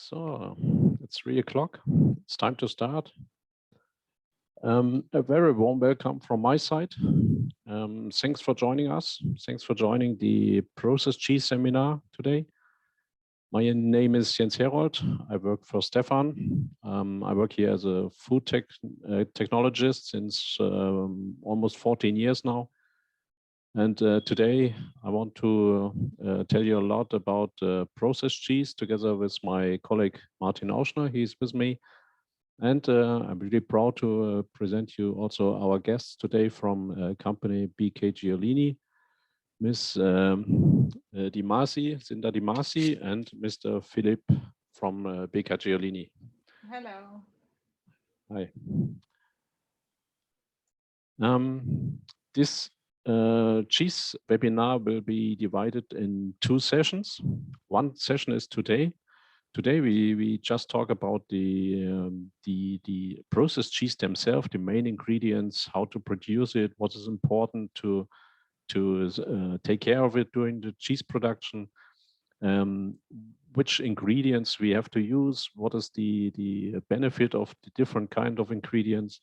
So it's 3 o'clock. It's time to start. A very warm welcome from my side. Thanks for joining us. Thanks for joining the Process Cheese seminar today. My name is Jens Herold. I work for Stefan. I work here as a food technologist since almost 14 years now. And today I want to tell you a lot about process cheese together with my colleague Martin Auschner. He's with me. And I'm really proud to present you also our guests today from company BK Giolini, Ms. Di Masi, Zinda Di Masi, and Mr. Philip from BK Giolini. Hello. Hi. This cheese webinar will be divided in 2 sessions. One session is today. Today we just talk about the processed cheese themselves, the main ingredients, how to produce it, what is important to take care of it during the cheese production, which ingredients we have to use, what is the benefit of the different kind of ingredients,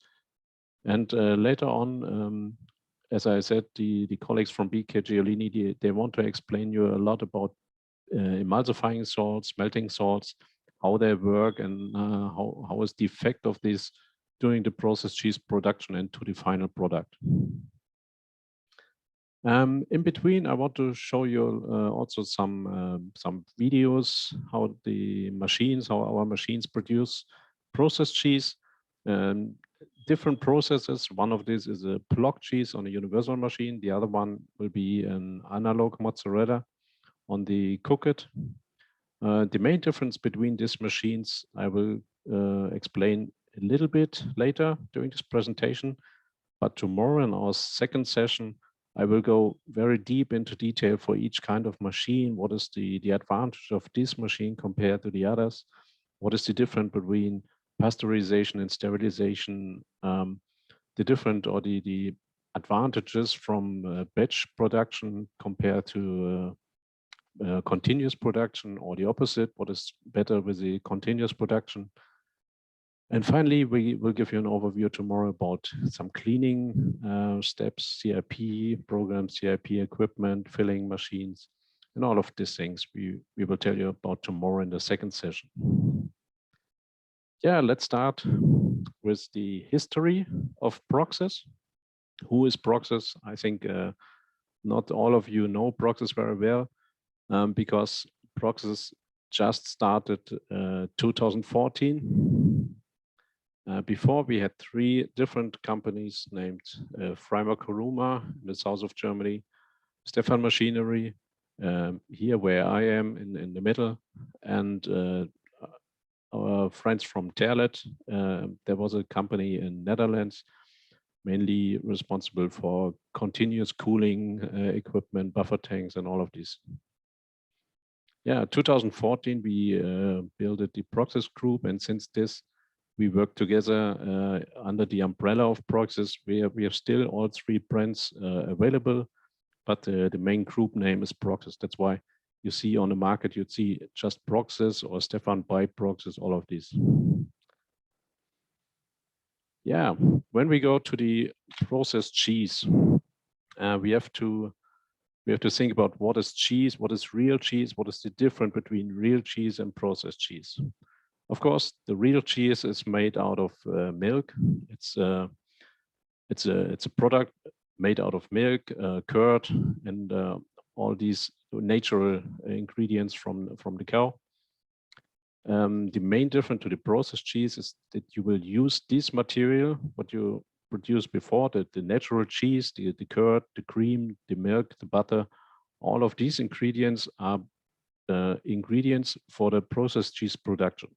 and later on. As I said, the colleagues from BK Giolini, they want to explain you a lot about emulsifying salts, melting salts, how they work, and how is the effect of this during the processed cheese production and to the final product. In between, I want to show you also some videos, how our machines produce processed cheese. Different processes. One of these is a block cheese on a universal machine. The other one will be an analog mozzarella on the cooked. The main difference between these machines I will explain a little bit later during this presentation. But tomorrow in our second session, I will go very deep into detail for each kind of machine. What is the advantage of this machine compared to the others? What is the difference between pasteurization and sterilization, the different or the advantages from batch production compared to continuous production, or the opposite, what is better with the continuous production. And finally, we will give you an overview tomorrow about some cleaning steps, CIP programs, CIP equipment, filling machines, and all of these things we will tell you about tomorrow in the second session. Yeah, let's start with the history of Proxys. Who is Proxys? I think not all of you know Proxys very well, because Proxys just started 2014. Before, we had 3 different companies named Freimer Kuruma in the south of Germany, Stefan Machinery, here where I am in the middle, and our friends from Terlet. There was a company in Netherlands, mainly responsible for continuous cooling equipment, buffer tanks, and all of these. Yeah, 2014 we built the Proxys group, and since this we work together under the umbrella of Proxys. We have still all 3 brands available, but the main group name is Proxys. That's why you see on the market, you'd see just Proxys or Stefan by Proxys, all of these. Yeah, when we go to the processed cheese, we have to think about what is cheese, what is real cheese, what is the difference between real cheese and processed cheese. Of course, the real cheese is made out of milk. It's a product made out of milk, curd, and all these natural ingredients from the cow. The main difference to the processed cheese is that you will use this material, what you produced before, the natural cheese, the curd, the cream, the milk, the butter. All of these ingredients are ingredients for the processed cheese production.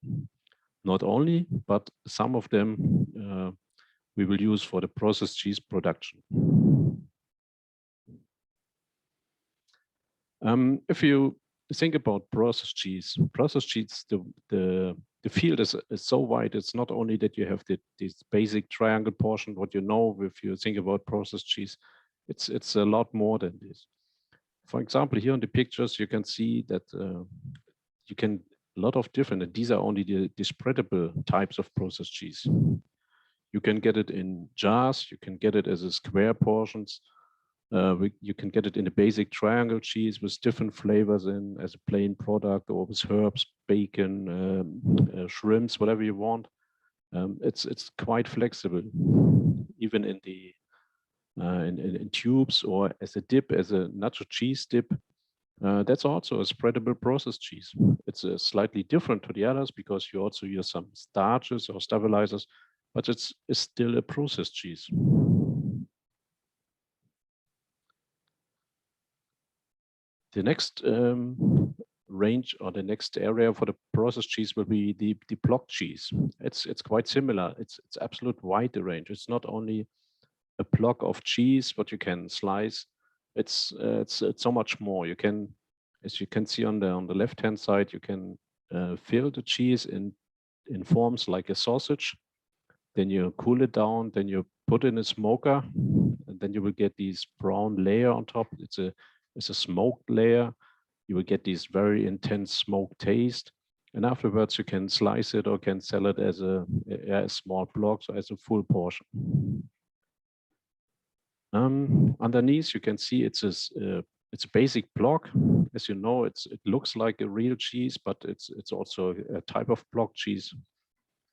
Not only, but some of them we will use for the processed cheese production. If you think about processed cheese, the field is so wide. It's not only that you have this basic triangle portion, what you know if you think about processed cheese. It's a lot more than this. For example, here in the pictures, you can see that you can a lot of different, and these are only the spreadable types of processed cheese. You can get it in jars, you can get it as a square portions. You can get it in a basic triangle cheese with different flavors in as a plain product, or with herbs, bacon, shrimps, whatever you want. It's quite flexible, even in the in tubes or as a dip, as a nacho cheese dip. That's also a spreadable processed cheese. It's slightly different to the others because you also use some starches or stabilizers, but it's still a processed cheese. The next range, or the next area for the processed cheese, will be the block cheese. It's quite similar. It's absolute wide range. It's not only a block of cheese what you can slice. It's so much more. You can, as you can see on the left hand side, you can fill the cheese in forms like a sausage. Then you cool it down. Then you put it in a smoker, and then you will get these brown layer on top. It's a smoked layer. You will get this very intense smoke taste. And afterwards, you can slice it or can sell it as a small block, so as a full portion. Underneath, you can see it's a basic block. As you know, it looks like a real cheese, but it's also a type of block cheese.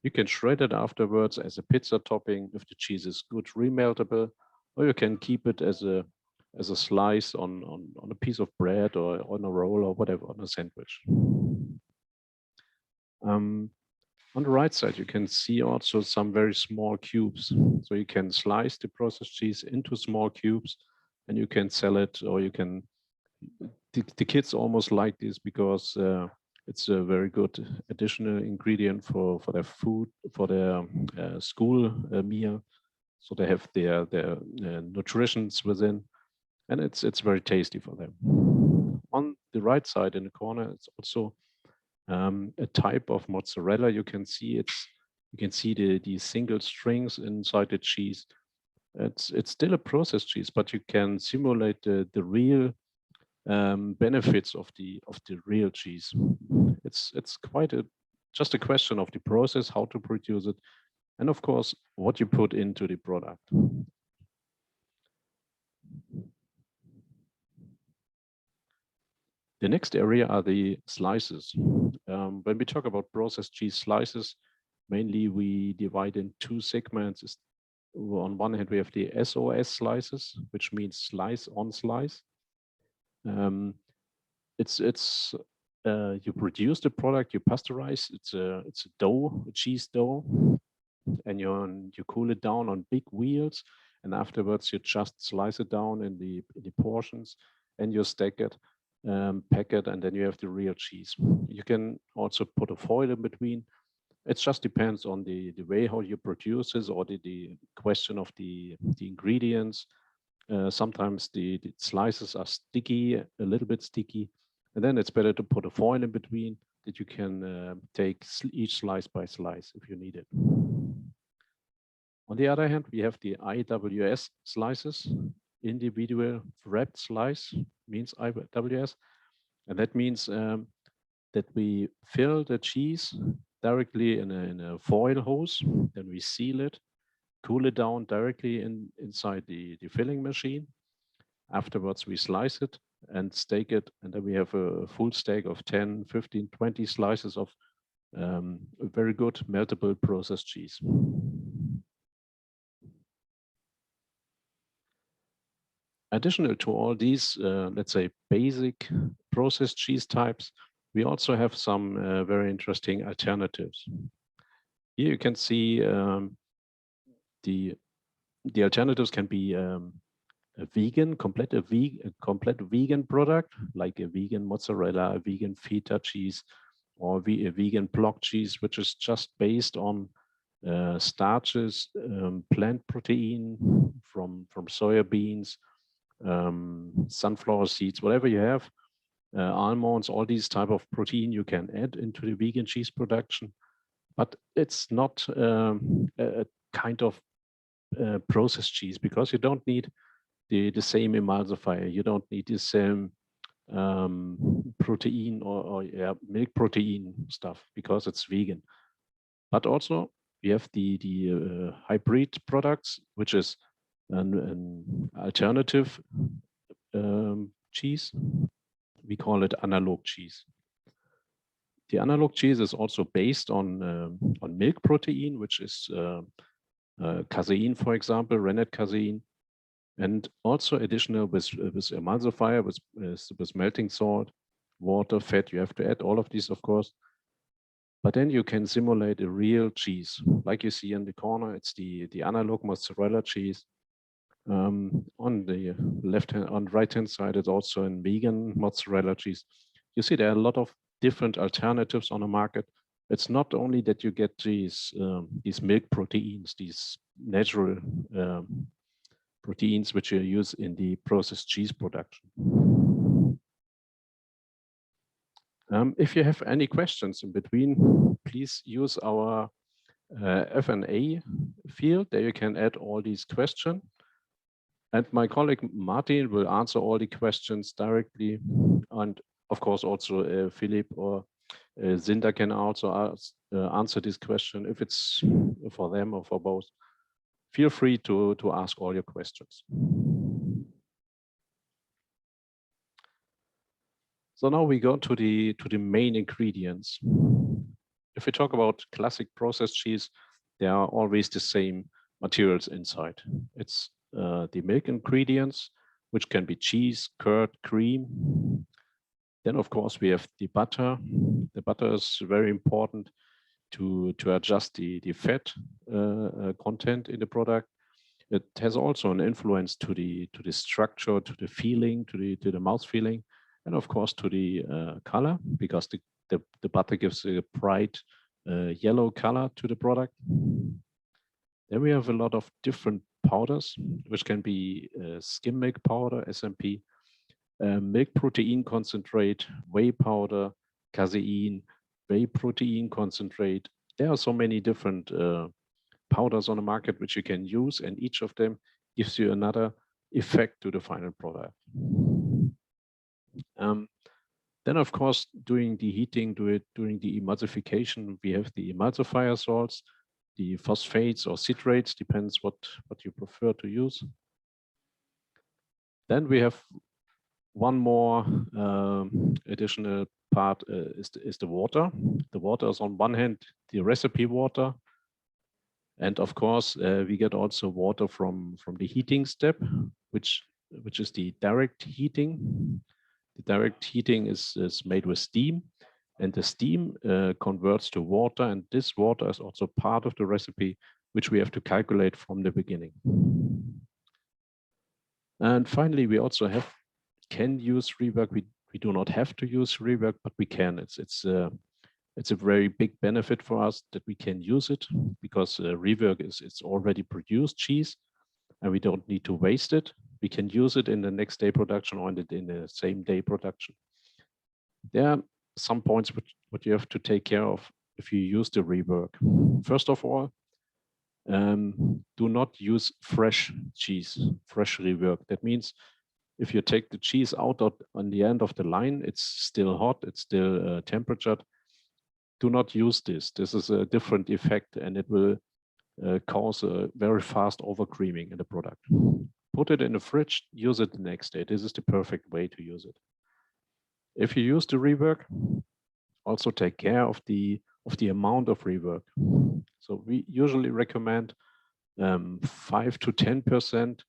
You can shred it afterwards as a pizza topping if the cheese is good remeltable, or you can keep it as a slice on a piece of bread or on a roll or whatever, on a sandwich. On the right side, you can see also some very small cubes. So you can slice the processed cheese into small cubes, and you can sell it, or you can. The kids almost like this because it's a very good additional ingredient for their food, for their school meal. So they have their nutritions within, and it's very tasty for them. On the right side in the corner, it's also a type of mozzarella. You can see the single strings inside the cheese. It's still a processed cheese, but you can simulate the real benefits of the real cheese. It's quite just a question of the process, how to produce it, and of course what you put into the product. The next area are the slices. When we talk about processed cheese slices, mainly we divide in two segments. On one hand, we have the SOS slices, which means slice on slice. You produce the product, you pasteurize. It's a dough, a cheese dough, and you cool it down on big wheels, and afterwards you just slice it down in the portions, and you stack it. Pack it, and then you have the real cheese. You can also put a foil in between. It just depends on the way how you produce this, or the question of the ingredients. Sometimes the slices are sticky, a little bit sticky, and then it's better to put a foil in between that you can take each slice by slice if you need it. On the other hand, we have the IWS slices. Individual wrapped slice means IWS, and that means that we fill the cheese directly in a foil hose, then we seal it, cool it down directly inside the filling machine. Afterwards, we slice it and stake it, and then we have a full stack of 10, 15, 20 slices of a very good meltable processed cheese. Additional to all these, let's say, basic processed cheese types, we also have some very interesting alternatives. Here you can see the alternatives can be a complete vegan product, like a vegan mozzarella, a vegan feta cheese, or a vegan block cheese, which is just based on starches, plant protein from soya beans, sunflower seeds, whatever you have, almonds, all these type of protein you can add into the vegan cheese production, but it's not a kind of processed cheese, because you don't need the same emulsifier, you don't need the same protein or yeah, milk protein stuff because it's vegan. But also we have the hybrid products, which is an alternative cheese. We call it analog cheese. The analog cheese is also based on milk protein, which is casein, for example, rennet casein, and also additional with emulsifier, with melting salt, water, fat. You have to add all of these, of course. But then you can simulate a real cheese, like you see in the corner. It's the analog mozzarella cheese. On the right-hand side, it's also a vegan mozzarella cheese. You see there are a lot of different alternatives on the market. It's not only that you get these milk proteins, these natural proteins which you use in the processed cheese production. If you have any questions in between, please use our F&A field. There you can add all these questions. And my colleague Martin will answer all the questions directly. And of course, also Philip or Zinda can also answer this question if it's for them or for both. Feel free to ask all your questions. So now we go to the main ingredients. If we talk about classic processed cheese, there are always the same materials inside. It's the milk ingredients, which can be cheese, curd, cream. Then, of course, we have the butter. The butter is very important to adjust the fat content in the product. It has also an influence to the structure, to the feeling, to the mouth feeling, and of course to the color, because the butter gives a bright yellow color to the product. Then we have a lot of different powders, which can be skim milk powder, SMP, milk protein concentrate, whey powder, casein, whey protein concentrate. There are so many different powders on the market which you can use, and each of them gives you another effect to the final product. Then, of course, during the heating, during the emulsification, we have the emulsifier salts, the phosphates or citrates, depends what you prefer to use. Then we have one more additional part is the water. The water is on one hand the recipe water, and of course we get also water from the heating step, which is the direct heating. The direct heating is made with steam, and the steam converts to water, and this water is also part of the recipe, which we have to calculate from the beginning. And finally, we also can use rework. We do not have to use rework, but we can. It's a very big benefit for us that we can use it, because rework it's already produced cheese, and we don't need to waste it. We can use it in the next day production or in the same day production. There are some points what you have to take care of if you use the rework. First of all, do not use fresh cheese, fresh rework. That means if you take the cheese out on the end of the line, it's still hot, it's still temperatured. Do not use this. This is a different effect, and it will cause a very fast overcreaming in the product. Put it in the fridge, use it the next day. This is the perfect way to use it. If you use the rework, also take care of the amount of rework. So we usually recommend 5 to 10%.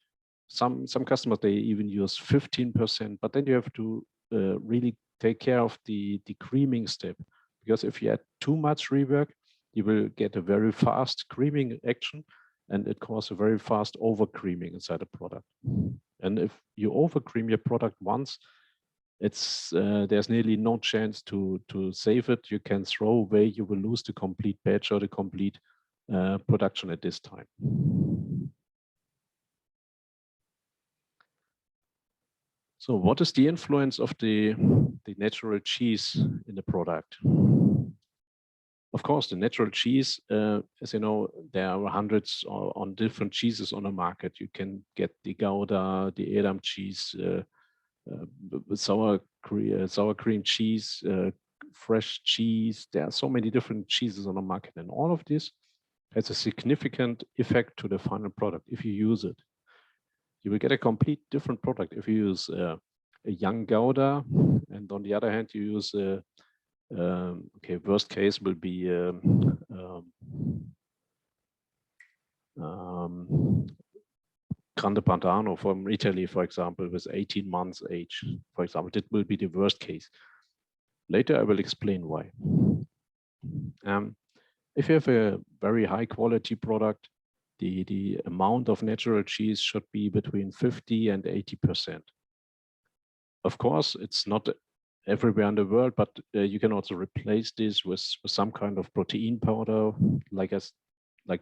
Some customers, they even use 15%, but then you have to really take care of the creaming step, because if you add too much rework, you will get a very fast creaming action, and it causes a very fast over creaming inside the product. And if you over cream your product once, it's there's nearly no chance to save it. You can throw away, you will lose the complete batch or the complete production at this time. So what is the influence of the natural cheese in the product? Of course, the natural cheese, as you know, there are hundreds on different cheeses on the market. You can get the Gouda, the Edam cheese, sour sour cream cheese, fresh cheese. There are so many different cheeses on the market, and all of this has a significant effect to the final product. If you use it, you will get a complete different product. If you use a young Gouda, and on the other hand, you use okay, worst case will be Grande Padano from Italy, for example, with 18 months age, for example. That will be the worst case. Later, I will explain why. If you have a very high quality product, the amount of natural cheese should be between 50 and 80%. Of course, it's not everywhere in the world, but you can also replace this with some kind of protein powder, like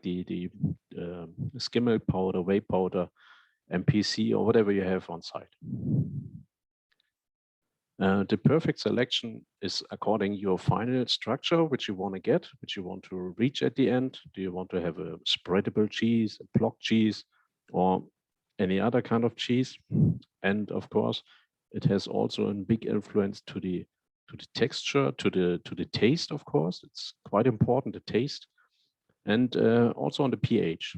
the skim milk powder, whey powder, MPC, or whatever you have on site. The perfect selection is according your final structure, which you want to get, which you want to reach at the end. Do you want to have a spreadable cheese, a block cheese, or any other kind of cheese? And of course, it has also a big influence to the texture, to the taste. Of course, it's quite important, the taste, and also on the pH.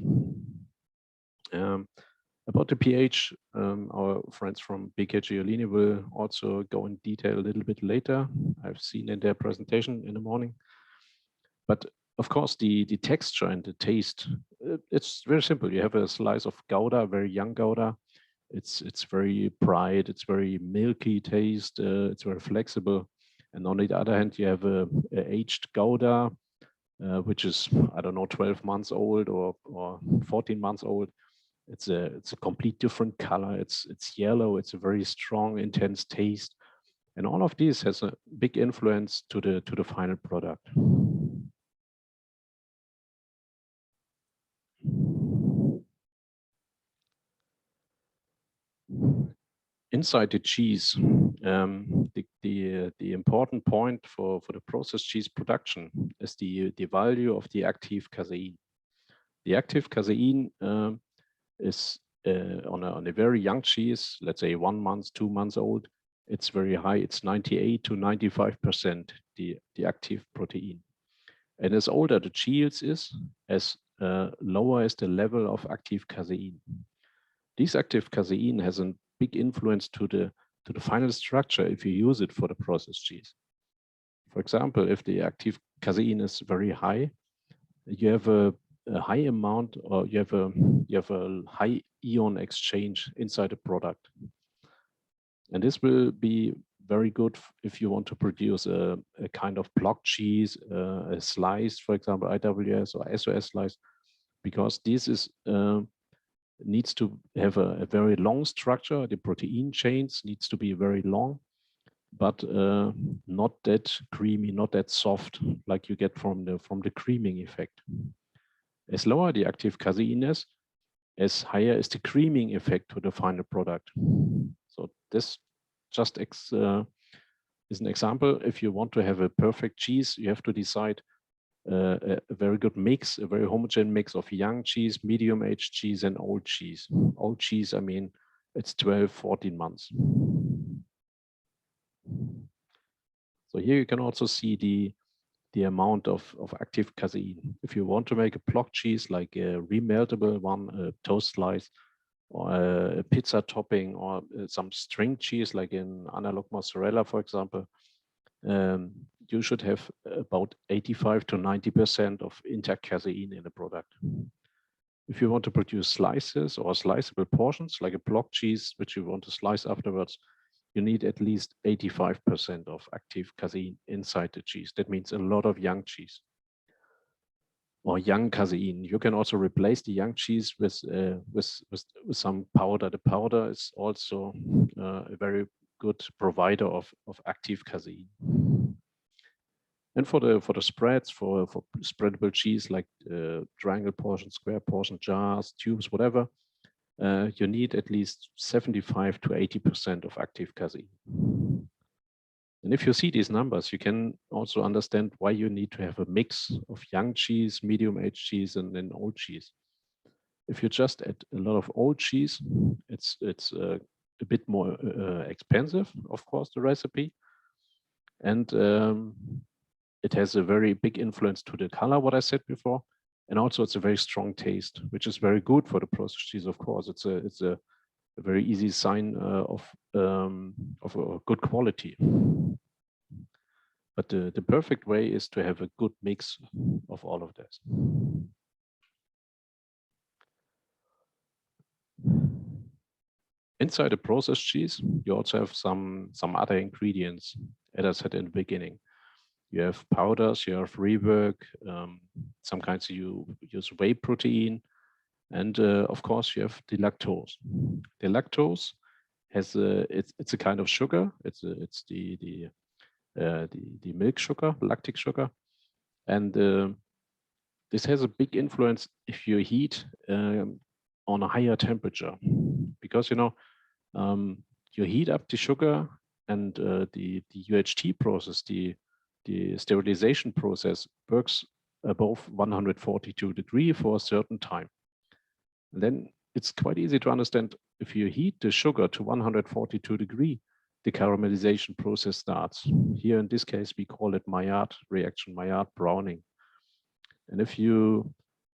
About the pH, our friends from BKG Olini will also go in detail a little bit later. I've seen in their presentation in the morning. But of course, the texture and the taste, it's very simple. You have a slice of Gouda, very young Gouda. It's very bright, it's very milky taste, it's very flexible. And on the other hand, you have a aged Gouda, which is, I don't know, 12 months old or 14 months old. It's a complete different color. It's yellow. It's a very strong, intense taste, and all of this has a big influence to the final product. Inside the cheese, the important point for the processed cheese production is the value of the active casein. The active casein is on a very young cheese, let's say 1 month, 2 months old, it's very high. It's 98 to 95% the active protein. And as older the cheese is, as lower is the level of active casein. This active casein has a big influence to the final structure if you use it for the processed cheese. For example, if the active casein is very high, you have a high amount, or you have a high ion exchange inside the product, and this will be very good if you want to produce a kind of block cheese, a slice, for example, IWS or SOS slice, because this is needs to have a very long structure. The protein chains needs to be very long, but not that creamy, not that soft like you get from the creaming effect. As lower the active casein is, as higher is the creaming effect to the final product. So this just is an example. If you want to have a perfect cheese, you have to decide a very good mix, a very homogeneous mix of young cheese, medium-aged cheese, and old cheese. Old cheese, I mean, it's 12, 14 months. So here you can also see the amount of active casein. If you want to make a block cheese, like a remeltable one, a toast slice, or a pizza topping, or some string cheese, like in analog mozzarella, for example, you should have about 85 to 90% of intact casein in the product. If you want to produce slices or sliceable portions, like a block cheese, which you want to slice afterwards, you need at least 85% of active casein inside the cheese. That means a lot of young cheese or young casein. You can also replace the young cheese with some powder. The powder is also a very good provider of active casein. And for the spreads, for spreadable cheese, like triangle portion, square portion, jars, tubes, whatever, you need at least 75 to 80% of active casein. And if you see these numbers, you can also understand why you need to have a mix of young cheese, medium-aged cheese, and then old cheese. If you just add a lot of old cheese, it's a bit more expensive, of course, the recipe. And it has a very big influence to the color, what I said before. And also it's a very strong taste, which is very good for the processed cheese, of course. It's a very easy sign of a good quality. But the perfect way is to have a good mix of all of this. Inside a processed cheese, you also have some other ingredients, as I said in the beginning. You have powders, you have rework, some kinds you use whey protein, and of course you have the lactose. The lactose has it's a kind of sugar. It's the milk sugar, lactic sugar, and this has a big influence if you heat on a higher temperature, because you heat up the sugar, and the UHT process, the sterilization process, works above 142 degrees for a certain time. And then it's quite easy to understand, if you heat the sugar to 142 degrees, the caramelization process starts. Here in this case, we call it Maillard reaction, Maillard browning. And if your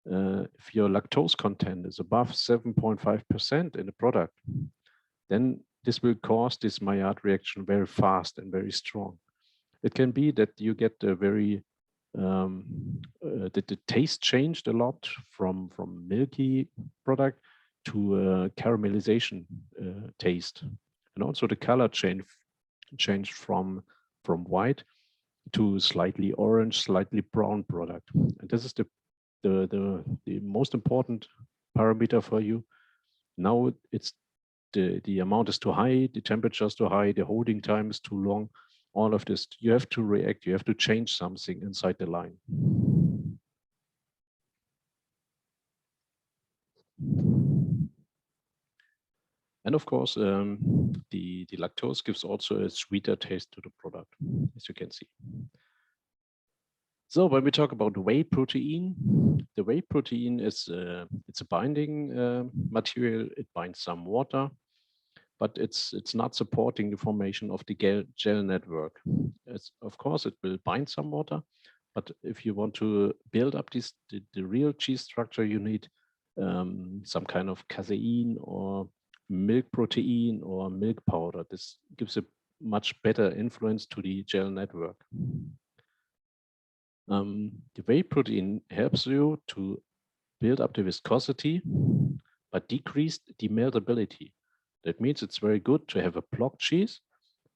lactose content is above 7.5% in the product, then this will cause this Maillard reaction very fast and very strong. It can be that you get a very that the taste changed a lot from milky product to caramelization taste, and also the color changed from white to slightly orange, slightly brown product. And this is the most important parameter for you. Now it's the amount is too high, the temperature is too high, the holding time is too long. All of this, you have to react, you have to change something inside the line. And of course, the lactose gives also a sweeter taste to the product, as you can see. So when we talk about whey protein, the whey protein is it's a binding material. It binds some water, but it's not supporting the formation of the gel network. Of course, it will bind some water, but if you want to build up the real cheese structure, you need some kind of casein or milk protein or milk powder. This gives a much better influence to the gel network. The whey protein helps you to build up the viscosity, but decrease the meltability. That means it's very good to have a block cheese,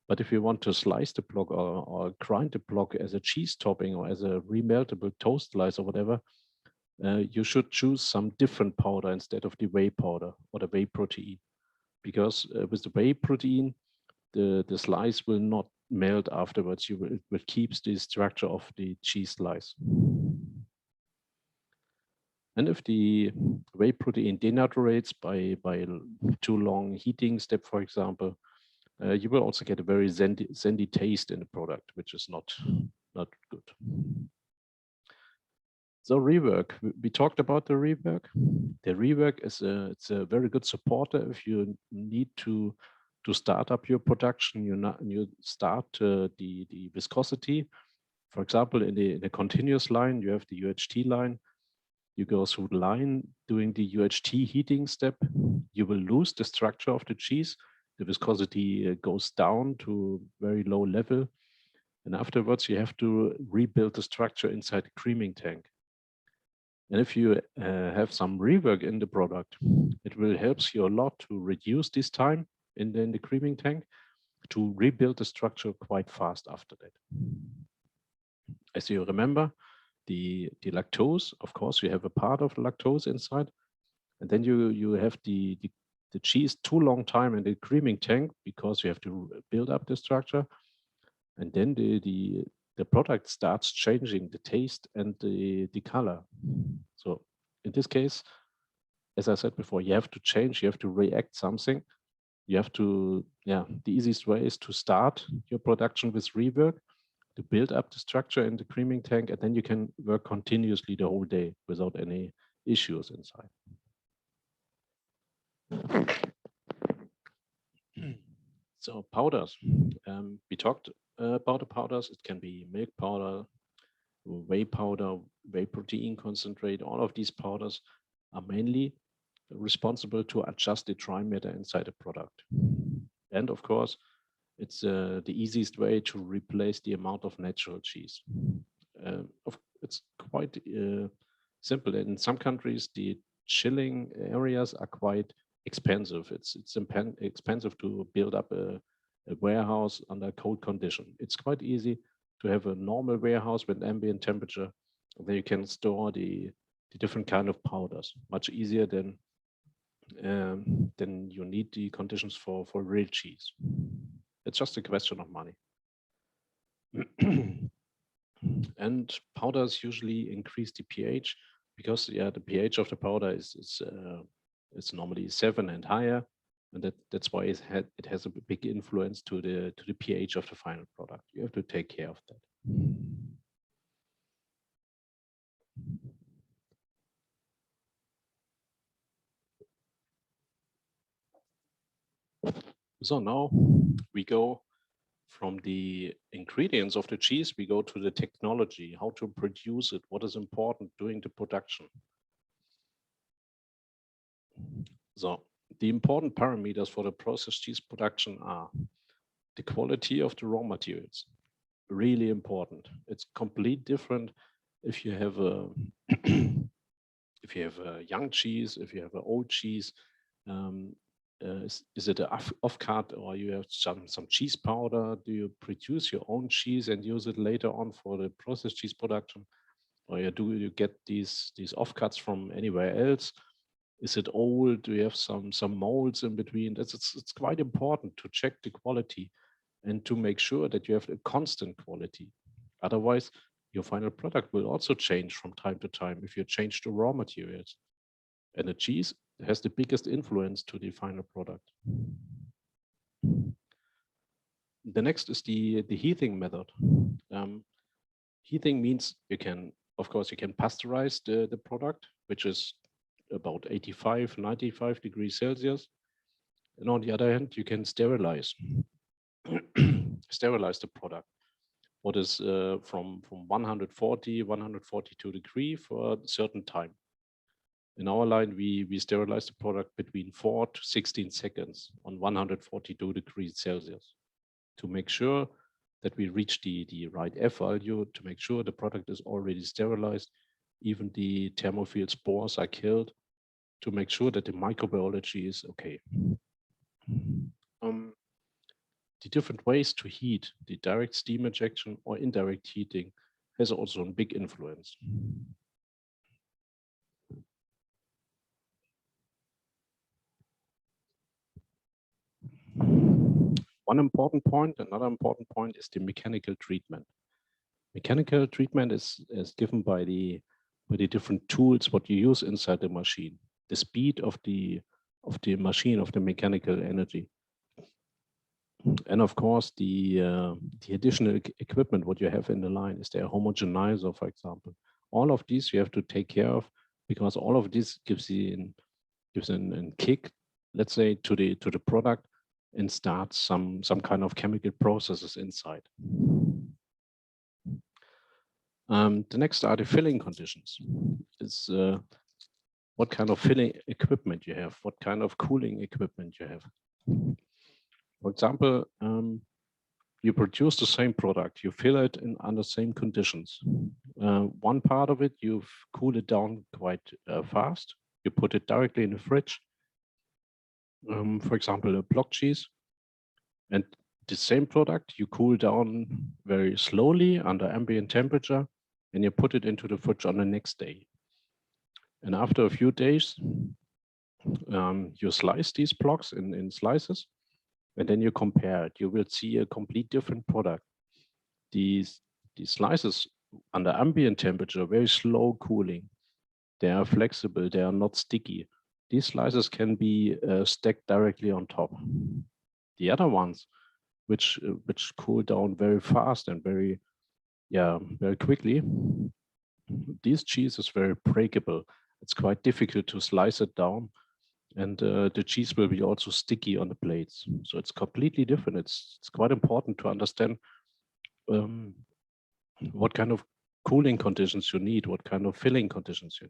but if you want to slice the block or grind the block as a cheese topping or as a remeltable toast slice or whatever, you should choose some different powder instead of the whey powder or the whey protein, because with the whey protein, the slice will not melt afterwards. It will keep the structure of the cheese slice. And if the whey protein denaturates by too long heating step, for example, you will also get a very sandy taste in the product, which is not good. So rework, we talked about the rework. The rework is it's a very good supporter if you need to start up your production. You start the viscosity. For example, in the continuous line, you have the UHT line. You go through the line doing the UHT heating step. You will lose the structure of the cheese. The viscosity goes down to very low level. And afterwards, you have to rebuild the structure inside the creaming tank. And if you have some rework in the product, it will help you a lot to reduce this time in the creaming tank, to rebuild the structure quite fast after that. As you remember, the lactose, of course, you have a part of lactose inside, and then you have the cheese too long time in the creaming tank because you have to build up the structure, and then the product starts changing the taste and the color. So in this case, as I said before, you have to change, you have to react something. You have to, the easiest way is to start your production with rework, to build up the structure in the creaming tank, and then you can work continuously the whole day without any issues inside. So powders, we talked about the powders. It can be milk powder, whey powder, whey protein concentrate. All of these powders are mainly responsible to adjust the dry matter inside a product. And of course, it's the easiest way to replace the amount of natural cheese. It's quite simple. In some countries, the chilling areas are quite expensive. It's expensive to build up a warehouse under cold condition. It's quite easy to have a normal warehouse with ambient temperature. There you can store the different kind of powders much easier than you need the conditions for real cheese. It's just a question of money. And powders usually increase the pH because the pH of the powder is normally 7 and higher, and that's why it has a big influence to the pH of the final product. You have to take care of that. So now we go from the ingredients of the cheese, we go to the technology, how to produce it, what is important during the production. So the important parameters for the processed cheese production are the quality of the raw materials, really important. It's completely different if you have a if you have a young cheese, if you have an old cheese. Is it an off-cut, or you have some cheese powder? Do you produce your own cheese and use it later on for the processed cheese production? Or do you get these off-cuts from anywhere else? Is it old? Do you have some molds in between? It's quite important to check the quality and to make sure that you have a constant quality. Otherwise, your final product will also change from time to time if you change the raw materials. And the cheese has the biggest influence to the final product. The next is the heating method. Heating means you can pasteurize the product, which is about 85, 95 degrees Celsius. And on the other hand, you can sterilize the product. What is from 140, 142 degrees for a certain time. In our line, we sterilize the product between 4 to 16 seconds on 142 degrees Celsius to make sure that we reach the right F value, to make sure the product is already sterilized, even the thermophile spores are killed, to make sure that the microbiology is okay. The different ways to heat, the direct steam injection or indirect heating, has also a big influence. One important point, another important point is the mechanical treatment. Mechanical treatment is given by the different tools what you use inside the machine, the speed of the machine, of the mechanical energy. And of course, the additional equipment what you have in the line. Is there a homogenizer, for example? All of these you have to take care of, because all of this gives a kick, let's say, to the product, and starts some kind of chemical processes inside. The next are the filling conditions. It's what kind of filling equipment you have, what kind of cooling equipment you have. For example, you produce the same product, you fill it under same conditions. One part of it, you cool it down quite fast. You put it directly in the fridge. For example, a block cheese. And the same product, you cool down very slowly under ambient temperature, and you put it into the fridge on the next day. And after a few days, you slice these blocks in slices, and then you compare it. You will see a complete different product. These slices under ambient temperature, very slow cooling. They are flexible, they are not sticky. These slices can be stacked directly on top. The other ones, which cool down very fast and very quickly, this cheese is very breakable. It's quite difficult to slice it down, and the cheese will be also sticky on the plates. So it's completely different. It's quite important to understand what kind of cooling conditions you need, what kind of filling conditions you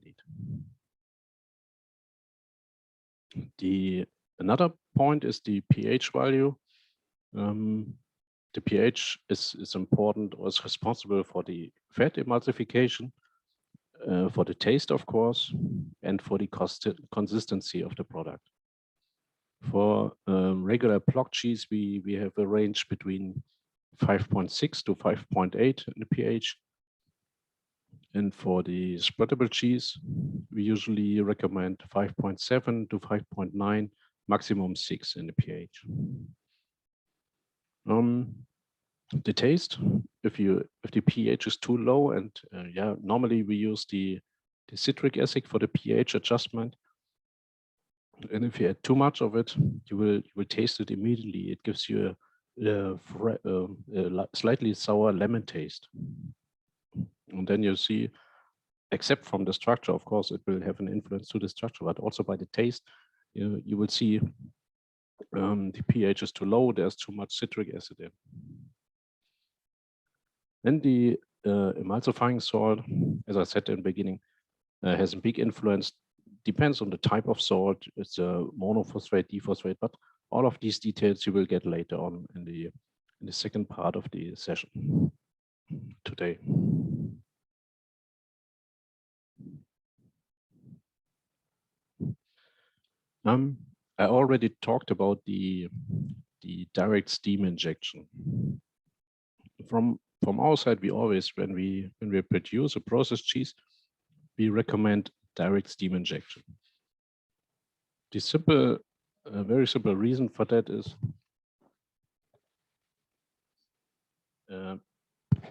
need. Another point is the pH value. The pH is important or is responsible for the fat emulsification, for the taste, of course, and for the consistency of the product. For regular block cheese, we have a range between 5.6 to 5.8 in the pH. And for the spreadable cheese, we usually recommend 5.7 to 5.9, maximum 6 in the pH. The taste, if the pH is too low, and normally we use the citric acid for the pH adjustment. And if you add too much of it, you will taste it immediately. It gives you a slightly sour lemon taste. And then you see, except from the structure, of course, it will have an influence to the structure, but also by the taste, you will see the pH is too low, there's too much citric acid in. Then the emulsifying salt, as I said in the beginning, has a big influence. Depends on the type of salt. It's a monophosphate, diphosphate, but all of these details you will get later on in the second part of the session today. I already talked about the direct steam injection. From our side, we always, when we produce a processed cheese, we recommend direct steam injection. The very simple reason for that is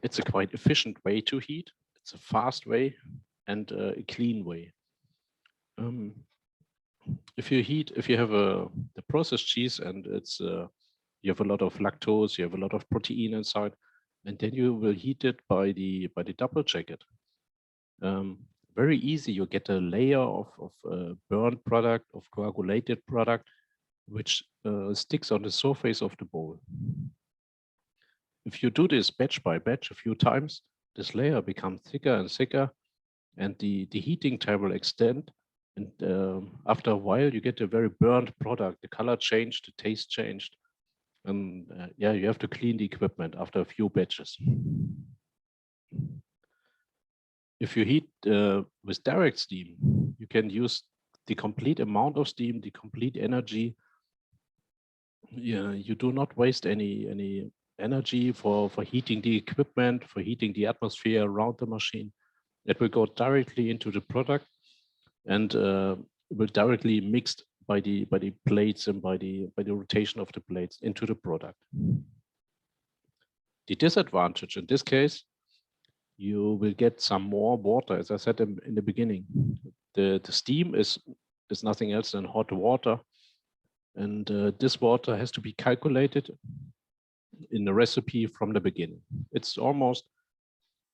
it's a quite efficient way to heat. It's a fast way and a clean way. If you have the processed cheese and it's you have a lot of lactose, you have a lot of protein inside, and then you will heat it by the double jacket. Very easy, you get a layer of burnt product, of coagulated product, which sticks on the surface of the bowl. If you do this batch by batch a few times, this layer becomes thicker and thicker, and the heating time will extend. And after a while, you get a very burnt product. The color changed, the taste changed. And you have to clean the equipment after a few batches. If you heat with direct steam, you can use the complete amount of steam, the complete energy. You do not waste any energy for heating the equipment, for heating the atmosphere around the machine. It will go directly into the product and will directly mixed by the plates and by the rotation of the plates into the product. The disadvantage in this case, you will get some more water, as I said in the beginning. The steam is nothing else than hot water, and this water has to be calculated in the recipe from the beginning. It's almost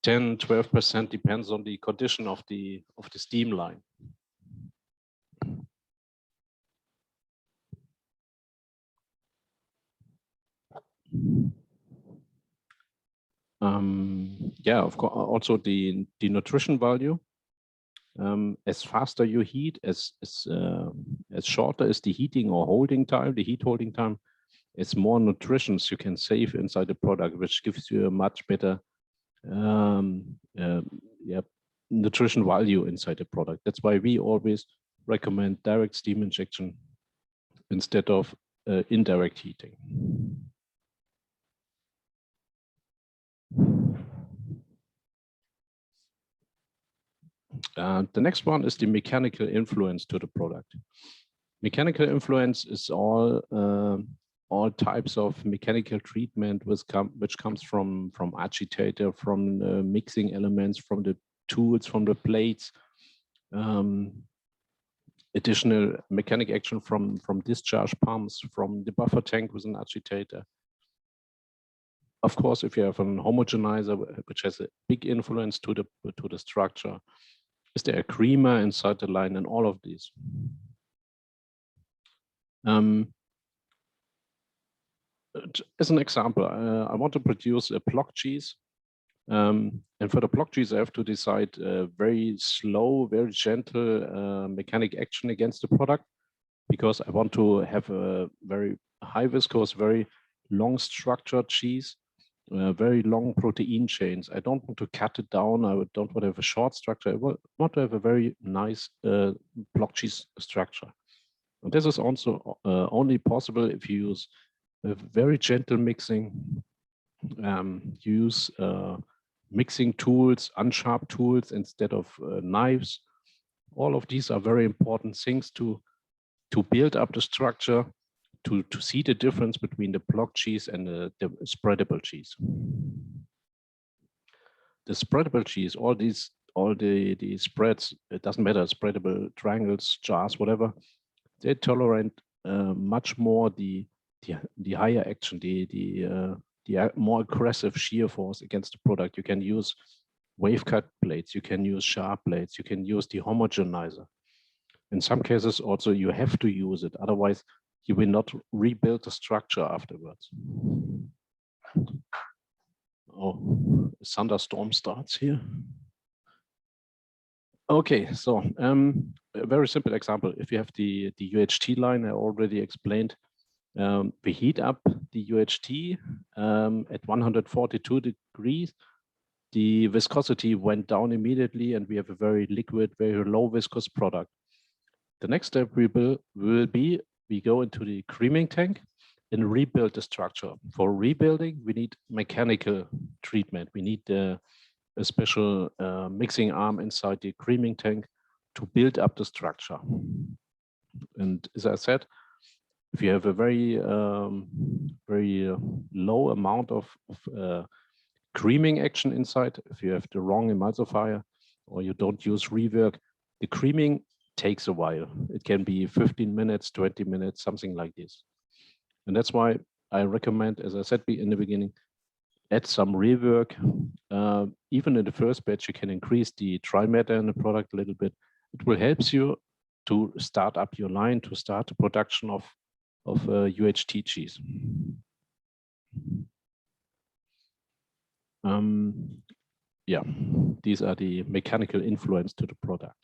10–12%, depends on the condition of the steam line. Of course, also the nutrition value. As faster you heat, as shorter is the heating or holding time, the heat holding time, it's more nutritions you can save inside the product, which gives you a much better nutrition value inside the product. That's why we always recommend direct steam injection instead of indirect heating. The next one is the mechanical influence to the product. Mechanical influence is all types of mechanical treatment which comes from agitator, from mixing elements, from the tools, from the plates, additional mechanic action from discharge pumps, from the buffer tank with an agitator. Of course, if you have an homogenizer, which has a big influence to the structure, is there a creamer inside the line, and all of these. As an example, I want to produce a block cheese. And for the block cheese, I have to decide very slow, very gentle mechanic action against the product, because I want to have a very high viscose, very long structured cheese, very long protein chains. I don't want to cut it down. I don't want to have a short structure. I want to have a very nice block cheese structure. And this is also only possible if you use a very gentle mixing, use mixing tools, unsharp tools instead of knives. All of these are very important things to build up the structure, to see the difference between the block cheese and the spreadable cheese. The spreadable cheese, all the spreads, it doesn't matter, spreadable triangles, jars, whatever, they tolerate much more the higher action, the more aggressive shear force against the product. You can use wave cut blades, you can use sharp blades, you can use the homogenizer. In some cases also you have to use it, otherwise you will not rebuild the structure afterwards. Oh, a thunderstorm starts here. Okay, so a very simple example. If you have the UHT line, I already explained, we heat up the UHT at 142 degrees. The viscosity went down immediately and we have a very liquid, very low viscous product. The next step will be we go into the creaming tank and rebuild the structure. For rebuilding, we need mechanical treatment. We need a special mixing arm inside the creaming tank to build up the structure. And as I said, if you have a very low amount of creaming action inside, if you have the wrong emulsifier or you don't use rework, the creaming takes a while. It can be 15 minutes, 20 minutes, something like this. And that's why I recommend, as I said in the beginning, add some rework. Even in the first batch, you can increase the dry matter in the product a little bit. It will help you to start up your line, to start the production of UHT cheese. Yeah, these are the mechanical influence to the product.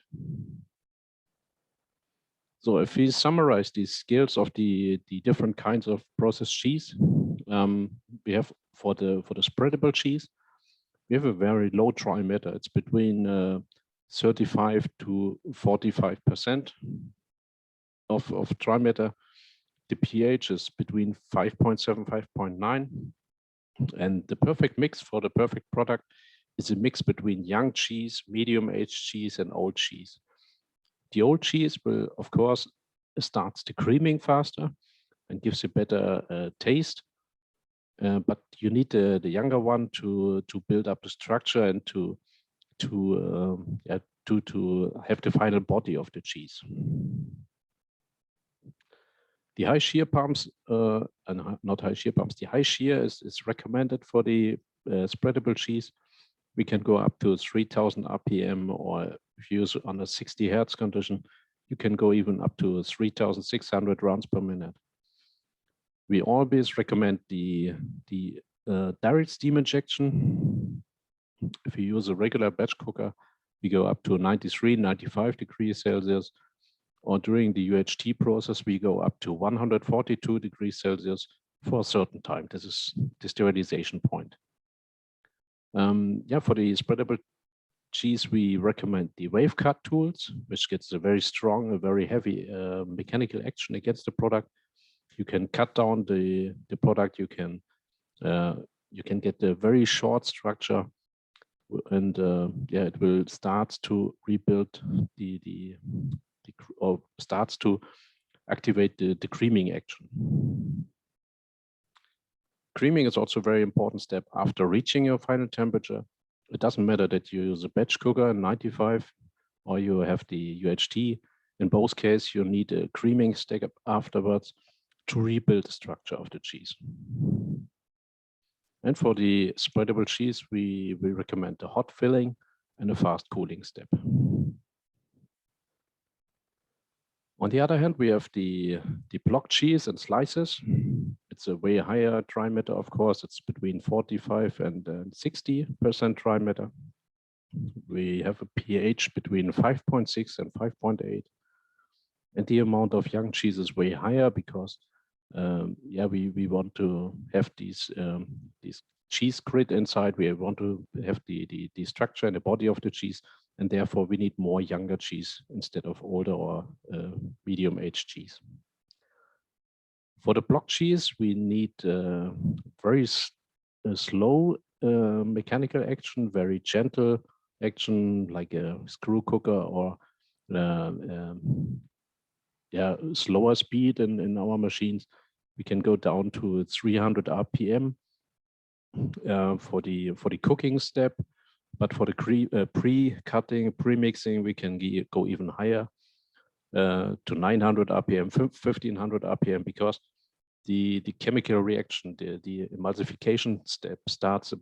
So if we summarize these skills of the different kinds of processed cheese, we have for the spreadable cheese, we have a very low dry matter. It's between 35 to 45% of dry matter. The pH is between 5.7, 5.9. And the perfect mix for the perfect product is a mix between young cheese, medium-aged cheese, and old cheese. The old cheese will, of course, starts the creaming faster and gives a better taste. But you need the younger one to build up the structure and to have the final body of the cheese. The high shear pumps, not high shear pumps, the high shear is recommended for the spreadable cheese. We can go up to 3000 RPM, or if you use on a 60 Hertz condition, you can go even up to 3600 rounds per minute. We always recommend the direct steam injection. If you use a regular batch cooker, we go up to 93, 95 degrees Celsius. Or during the UHT process, we go up to 142 degrees Celsius for a certain time. This is the sterilization point. Yeah, for the spreadable cheese, we recommend the wave cut tools, which gets a very strong, a very heavy mechanical action against the product. You can cut down the product. You can get a very short structure, and yeah, it will start to rebuild or starts to activate the creaming action. Creaming is also a very important step after reaching your final temperature. It doesn't matter that you use a batch cooker 95 or you have the UHT. In both cases, you need a creaming step afterwards to rebuild the structure of the cheese. And for the spreadable cheese, we recommend a hot filling and a fast cooling step. On the other hand, we have the block cheese and slices. It's a way higher dry matter, of course. It's between 45 and 60% dry matter. We have a pH between 5.6 and 5.8. And the amount of young cheese is way higher because we want to have these cheese grid inside. We want to have the structure and the body of the cheese, and therefore we need more younger cheese instead of older or medium-aged cheese. For the block cheese, we need very slow mechanical action, very gentle action, like a screw cooker or slower speed in our machines. We can go down to 300 RPM for the cooking step, but for the pre-cutting, pre-mixing, we can go even higher to 900 RPM, 1500 RPM, because the chemical reaction, the emulsification step starts at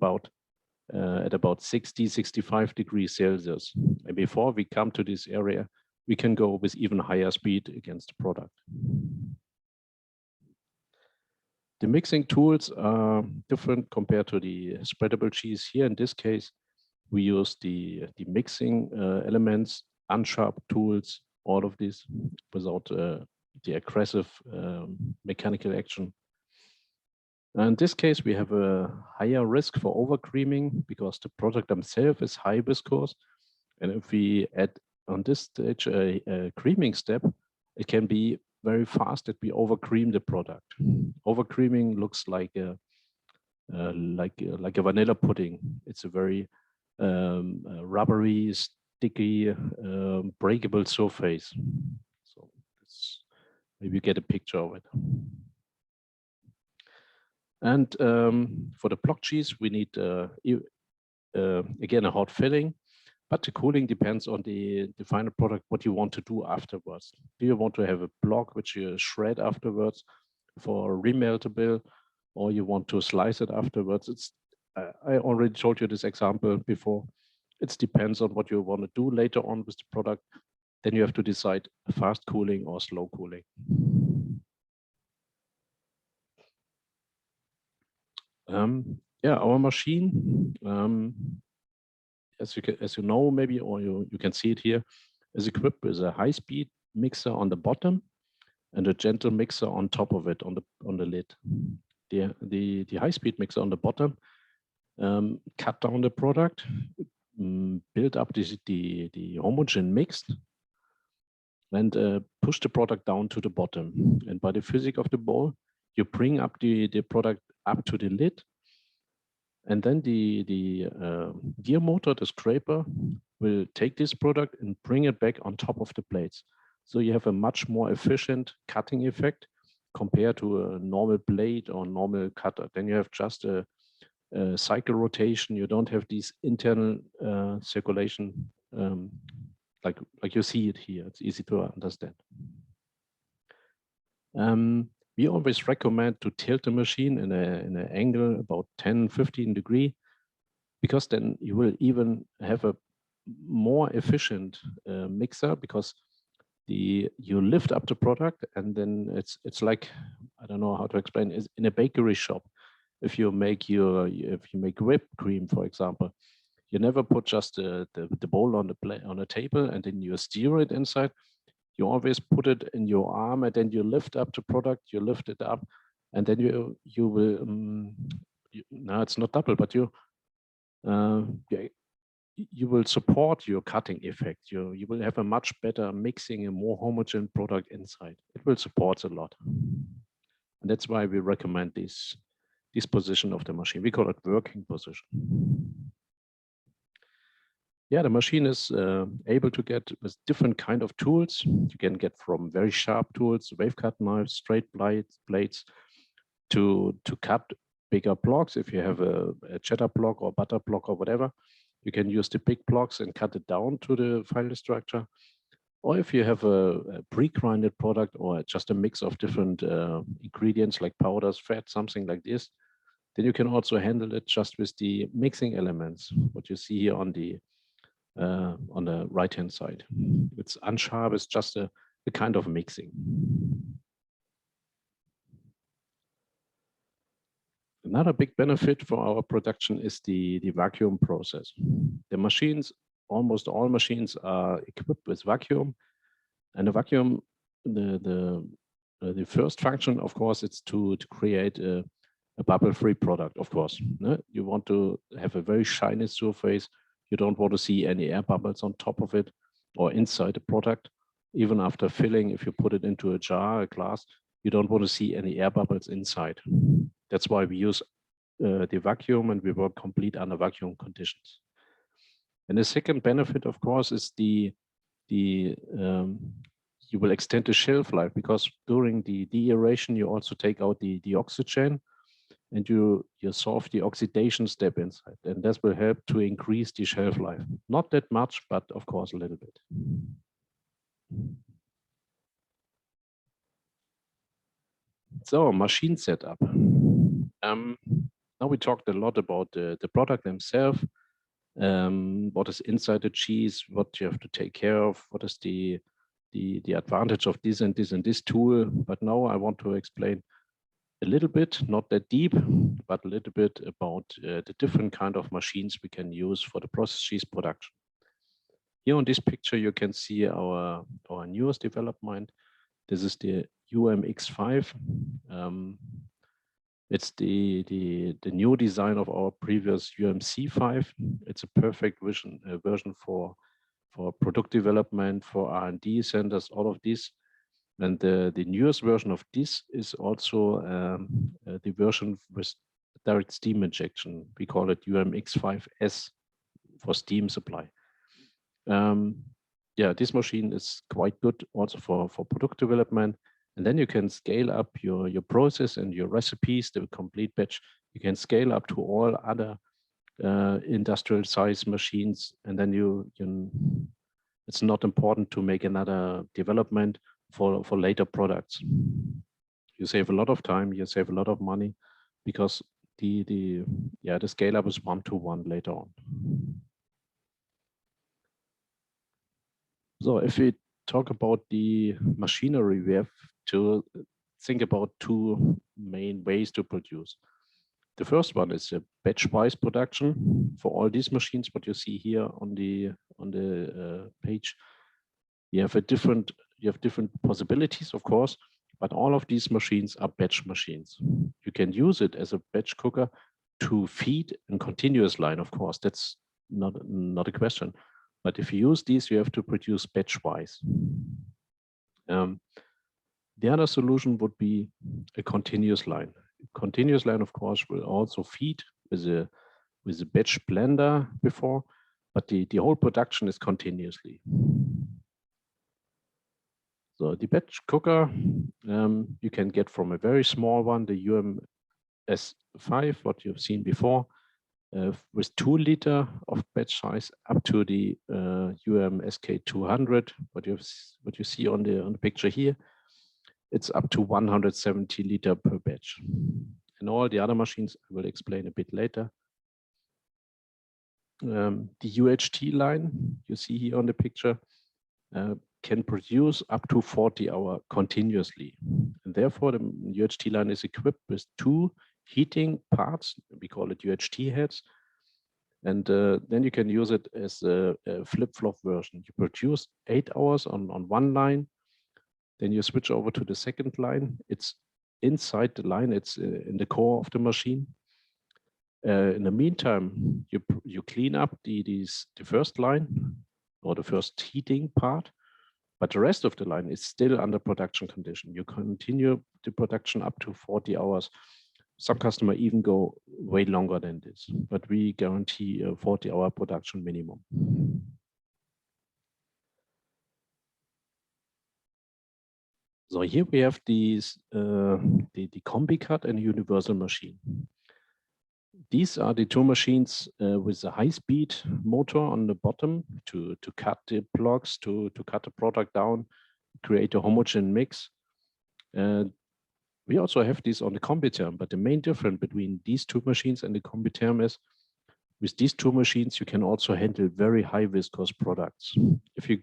about 60-65 degrees Celsius. And before we come to this area, we can go with even higher speed against the product. The mixing tools are different compared to the spreadable cheese. Here in this case, we use the mixing elements, unsharp tools, all of this without the aggressive mechanical action. In this case, we have a higher risk for overcreaming because the product themselves is high viscose. And if we add on this stage a creaming step, it can be very fast that we overcream the product. Overcreaming looks like a vanilla pudding. It's a very rubbery, sticky, breakable surface. So maybe you get a picture of it. And for the block cheese, we need again a hot filling. But the cooling depends on the final product, what you want to do afterwards. Do you want to have a block which you shred afterwards for remeltable, or you want to slice it afterwards? I already told you this example before. It depends on what you want to do later on with the product. Then you have to decide fast cooling or slow cooling. Our machine, as you know maybe, or you can see it here, is equipped with a high-speed mixer on the bottom and a gentle mixer on top of it on the lid. The high-speed mixer on the bottom cut down the product, build up the homogeneous mix, and push the product down to the bottom. And by the physics of the bowl, you bring up the product up to the lid. And then the gear motor, the scraper, will take this product and bring it back on top of the plates. So you have a much more efficient cutting effect compared to a normal blade or normal cutter. Then you have just a cycle rotation. You don't have these internal circulation like you see it here. It's easy to understand. We always recommend to tilt the machine in an angle about 10-15 degrees, because then you will even have a more efficient mixer, because you lift up the product, and then it's like, I don't know how to explain, it's in a bakery shop. If you make whipped cream, for example, you never put just the bowl on the table and then you stir it inside. You always put it in your arm, and then you lift up the product, you lift it up, and then you will, no, it's not double, but you will support your cutting effect. You will have a much better mixing, a more homogeneous product inside. It will support a lot. And that's why we recommend this position of the machine. We call it working position. Yeah, the machine is able to get with different kind of tools. You can get from very sharp tools, wave cut knives, straight blades, to cut bigger blocks. If you have a cheddar block or butter block or whatever, you can use the big blocks and cut it down to the final structure. Or if you have a pre-grinded product or just a mix of different ingredients like powders, fat, something like this, then you can also handle it just with the mixing elements, what you see here on the right-hand side. It's unsharp, it's just a a kind of mixing. Another big benefit for our production is the vacuum process. The machines, almost all machines are equipped with vacuum, and the vacuum, the first function, of course, it's to create a bubble-free product, of course. You want to have a very shiny surface. You don't want to see any air bubbles on top of it or inside the product. Even after filling, if you put it into a jar, a glass, you don't want to see any air bubbles inside. That's why we use the vacuum, and we work complete under vacuum conditions. And the second benefit, of course, is you will extend the shelf life, because during the deaeration, you also take out the oxygen, and you solve the oxidation step inside. And this will help to increase the shelf life. Not that much, but of course, a little bit. So, machine setup. Now we talked a lot about the product themselves, what is inside the cheese, what you have to take care of, what is the advantage of this and this and this tool. But now I want to explain a little bit, not that deep, but a little bit about the different kind of machines we can use for the process cheese production. Here on this picture, you can see our newest development. This is the UMX5. It's the new design of our previous UMC5. It's a perfect version for product development, for R&D centers, all of this. And the newest version of this is also the version with direct steam injection. We call it UMX5S for steam supply. Yeah, this machine is quite good also for product development. And then you can scale up your process and your recipes, the complete batch. You can scale up to all other industrial size machines. And then it's not important to make another development for later products. You save a lot of time, you save a lot of money, because the scale up is 1-to-1 later on. So if we talk about the machinery, we have to think about two main ways to produce. The first one is a batch-wise production for all these machines. What you see here on the page, you have different possibilities, of course, but all of these machines are batch machines. You can use it as a batch cooker to feed a continuous line, of course. That's not a question. But if you use these, you have to produce batch-wise. The other solution would be a continuous line. A continuous line, of course, will also feed with a batch blender before, but the whole production is continuously. So the batch cooker, you can get from a very small one, the UMS5, what you've seen before, with 2 liter of batch size, up to the UMSK200, what you see on the picture here. It's up to 170 liter per batch. And all the other machines I will explain a bit later. The UHT line you see here on the picture can produce up to 40 hours continuously. And therefore, the UHT line is equipped with 2 heating parts. We call it UHT heads. And then you can use it as a flip-flop version. You produce 8 hours on one line. Then you switch over to the second line. It's inside the line. It's in the core of the machine. In the meantime, you clean up the first line or the first heating part, but the rest of the line is still under production condition. You continue the production up to 40 hours. Some customers even go way longer than this, but we guarantee a 40-hour production minimum. So here we have these the Combi-Cut and Universal machine. These are the 2 machines with a high-speed motor on the bottom to cut the blocks, to cut the product down, create a homogeneous mix. We also have these on the Kombitherm, but the main difference between these 2 machines and the Kombitherm is with these 2 machines, you can also handle very high viscous products. If you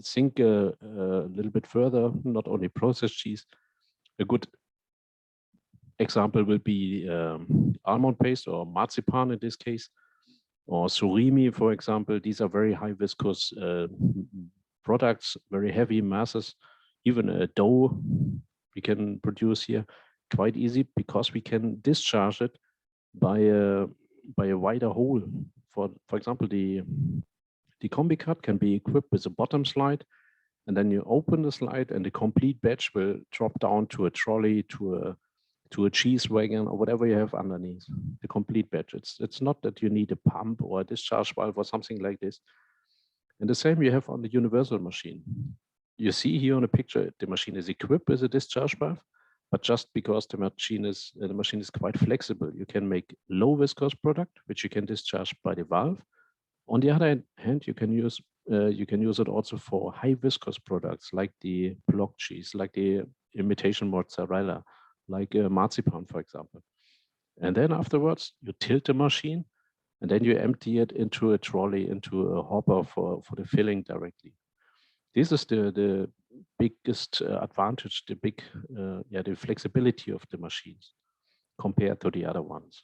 think a little bit further, not only processed cheese. A good example will be almond paste or marzipan in this case, or surimi, for example. These are very high viscous products, very heavy masses. Even a dough we can produce here quite easy because we can discharge it by a wider hole. For example, the combi cut can be equipped with a bottom slide, and then you open the slide and the complete batch will drop down to a trolley, to a cheese wagon, or whatever you have underneath, the complete batch. It's not that you need a pump or a discharge valve or something like this. And the same you have on the universal machine. You see here on the picture, the machine is equipped with a discharge valve, but just because the machine is quite flexible, you can make low viscous product, which you can discharge by the valve. On the other hand, you can use it also for high viscous products like the block cheese, like the imitation mozzarella, like marzipan, for example. And then afterwards, you tilt the machine, and then you empty it into a trolley, into a hopper for the filling directly. This is the biggest advantage, the flexibility of the machines compared to the other ones.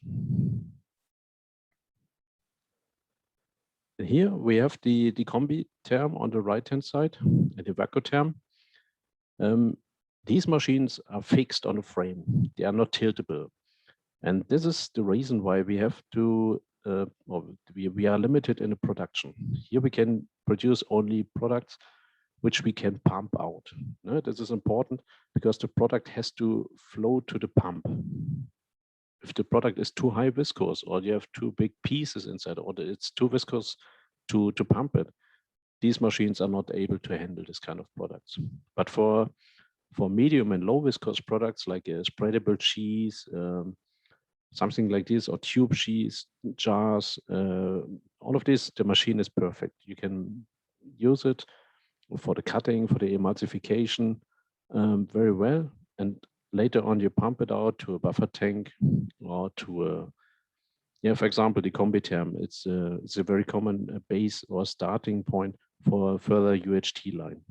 And here we have the combi term on the right-hand side and the Vacutherm. These machines are fixed on a frame. They are not tiltable. And this is the reason why we have to, we are limited in the production. Here we can produce only products which we can pump out. No, this is important because the product has to flow to the pump. If the product is too high viscous, or you have too big pieces inside, or it's too viscous to pump it, these machines are not able to handle this kind of products. But for medium and low viscous products like a spreadable cheese, something like this, or tube cheese, jars, all of this, the machine is perfect. You can use it for the cutting, for the emulsification very well. And later on, you pump it out to a buffer tank or to a, for example, the Combitherm. It's a very common base or starting point for a further UHT line.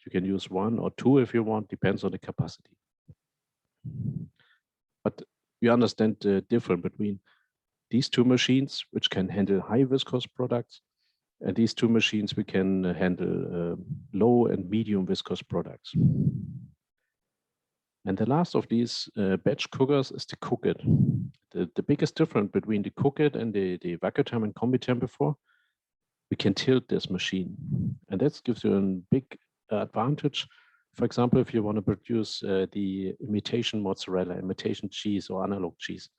You can use one or two if you want, depends on the capacity. But you understand the difference between these two machines, which can handle high viscous products, and these two machines we can handle low and medium viscous products. And the last of these batch cookers is the Cookit. The biggest difference between the Cookit and the Vacutherm and Combitherm before, we can tilt this machine. And that gives you a big advantage. For example, if you want to produce the imitation mozzarella, imitation cheese, or analog cheese,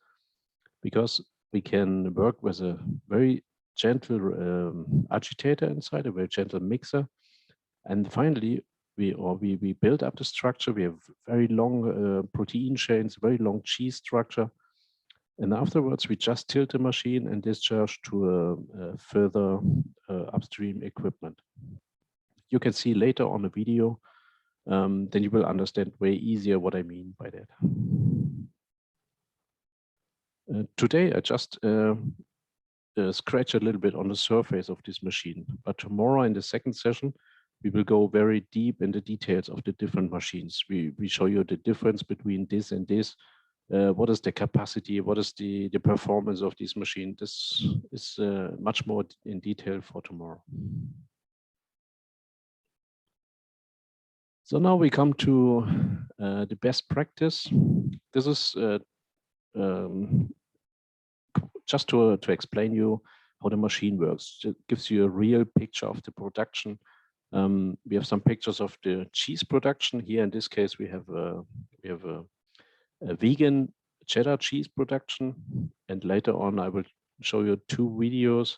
because we can work with a very gentle agitator inside, a very gentle mixer. And finally, we build up the structure. We have very long protein chains, very long cheese structure. And afterwards, we just tilt the machine and discharge to a further upstream equipment. You can see later on the video, then you will understand way easier what I mean by that. Today, I just scratch a little bit on the surface of this machine, but tomorrow in the second session, we will go very deep in the details of the different machines. We show you the difference between this and this. What is the capacity? What is the performance of this machine? This is much more in detail for tomorrow. So now we come to the best practice. This is just to explain you how the machine works. It gives you a real picture of the production. We have some pictures of the cheese production. Here in this case, we have a vegan cheddar cheese production. And later on, I will show you two videos.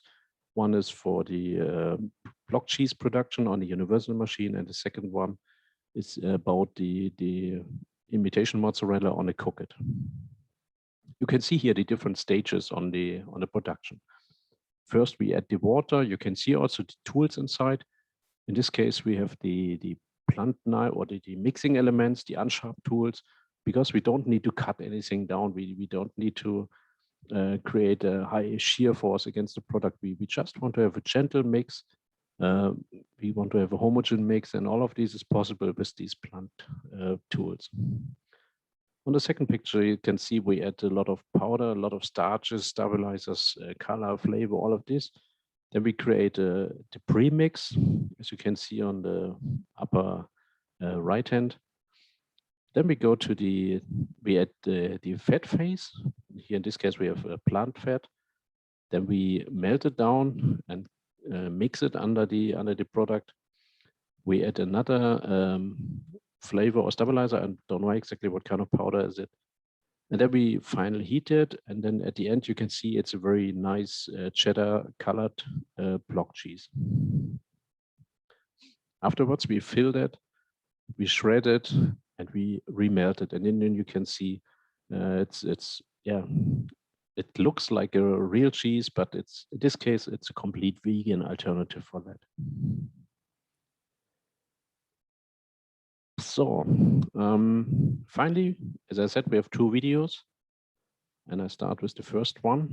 One is for the block cheese production on the universal machine, and the second one is about the imitation mozzarella on a Cookit. You can see here the different stages on the production. First, we add the water. You can see also the tools inside. In this case, we have the blunt knife or the mixing elements, the unsharp tools, because we don't need to cut anything down. We don't need to create a high shear force against the product. We just want to have a gentle mix We want to have a homogeneous mix, and all of this is possible with these plant tools. On the second picture, you can see we add a lot of powder, a lot of starches, stabilizers, color, flavor, all of this. Then we create the premix, as you can see on the upper right hand. Then we go to we add the fat phase. Here in this case, we have plant fat. Then we melt it down and mix it under the product. We add another flavor or stabilizer. I don't know exactly what kind of powder is it. And then we finally heat it. And then at the end, you can see it's a very nice cheddar colored block cheese. Afterwards, we fill that, we shred it, and we remelt it. And then you can see it looks like a real cheese, but in this case, it's a complete vegan alternative for that. So finally, as I said, we have 2 videos, and I start with the first one.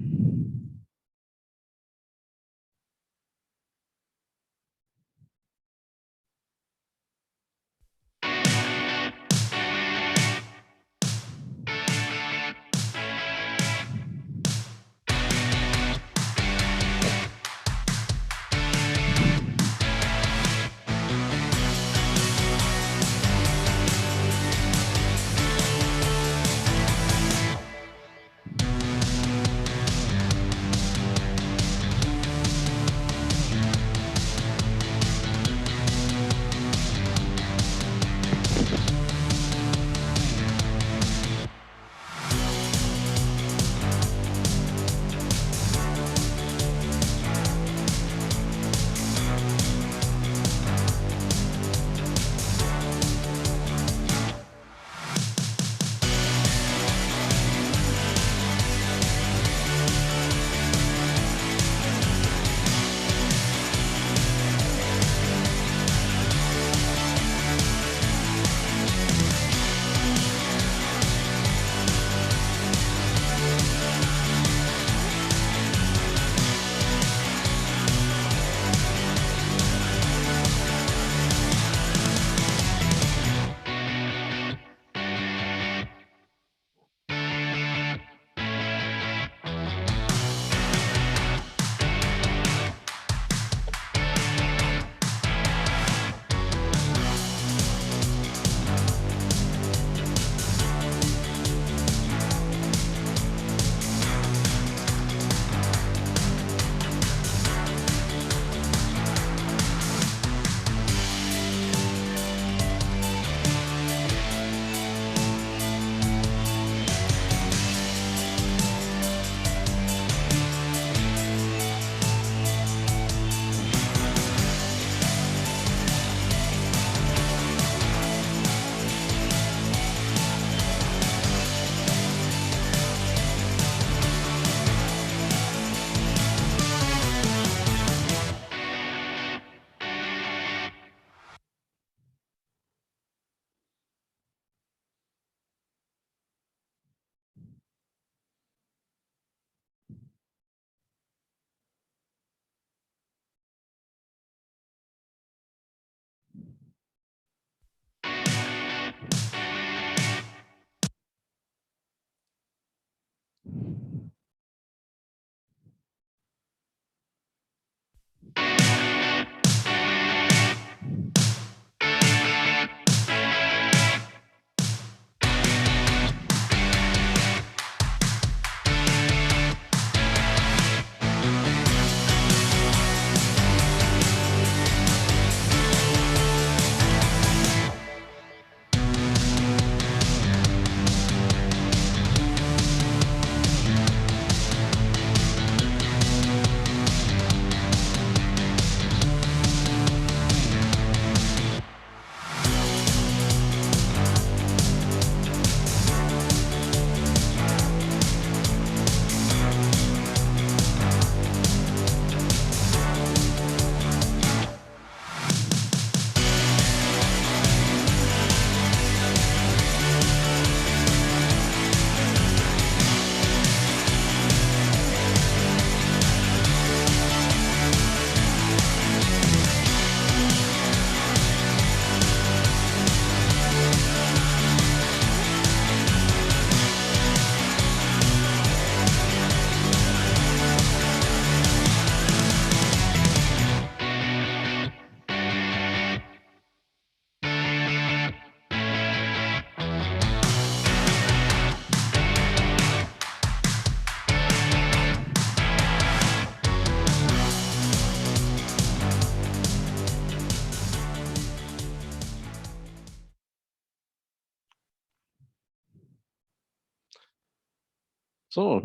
So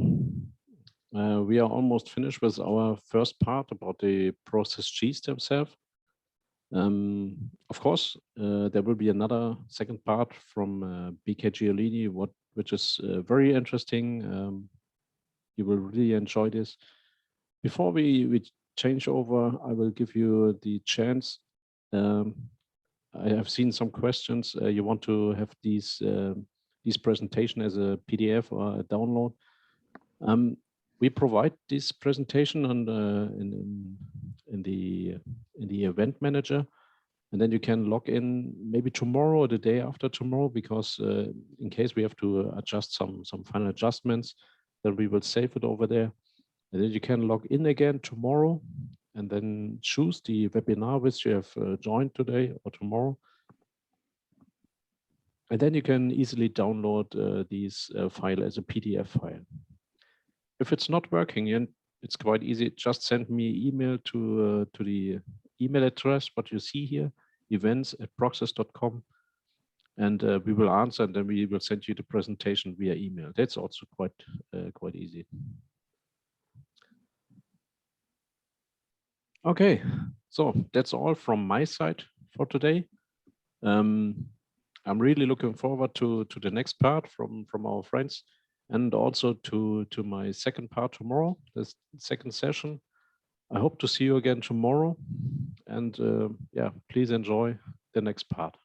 we are almost finished with our first part about the process cheese themselves. Of course, there will be another second part from BK Giolini, which is very interesting. You will really enjoy this. Before we change over, I will give you the chance. I have seen some questions. You want to have these presentation as a PDF or a download. We provide this presentation on in the event manager, and then you can log in maybe tomorrow or the day after tomorrow, because in case we have to adjust some final adjustments, then we will save it over there. And then you can log in again tomorrow and then choose the webinar which you have joined today or tomorrow. And then you can easily download these file as a PDF file. If it's not working, it's quite easy. Just send me email to the email address, what you see here, events@process.com, and we will answer, and then we will send you the presentation via email. That's also quite easy. Okay, so that's all from my side for today. I'm really looking forward to the next part from our friends, and also to my second part tomorrow, the second session. I hope to see you again tomorrow, and yeah, please enjoy the next part.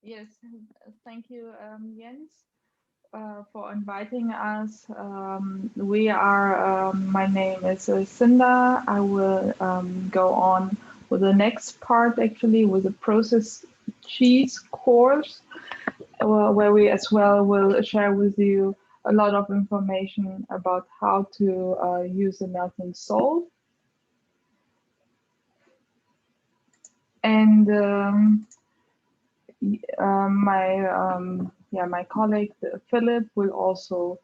Yes, thank you, Jens, for inviting us. We are, my name is Cinda. I will go on with the next part, actually, with the process cheese course, where we as well will share with you a lot of information about how to use the melting salt. And my colleague Philip will also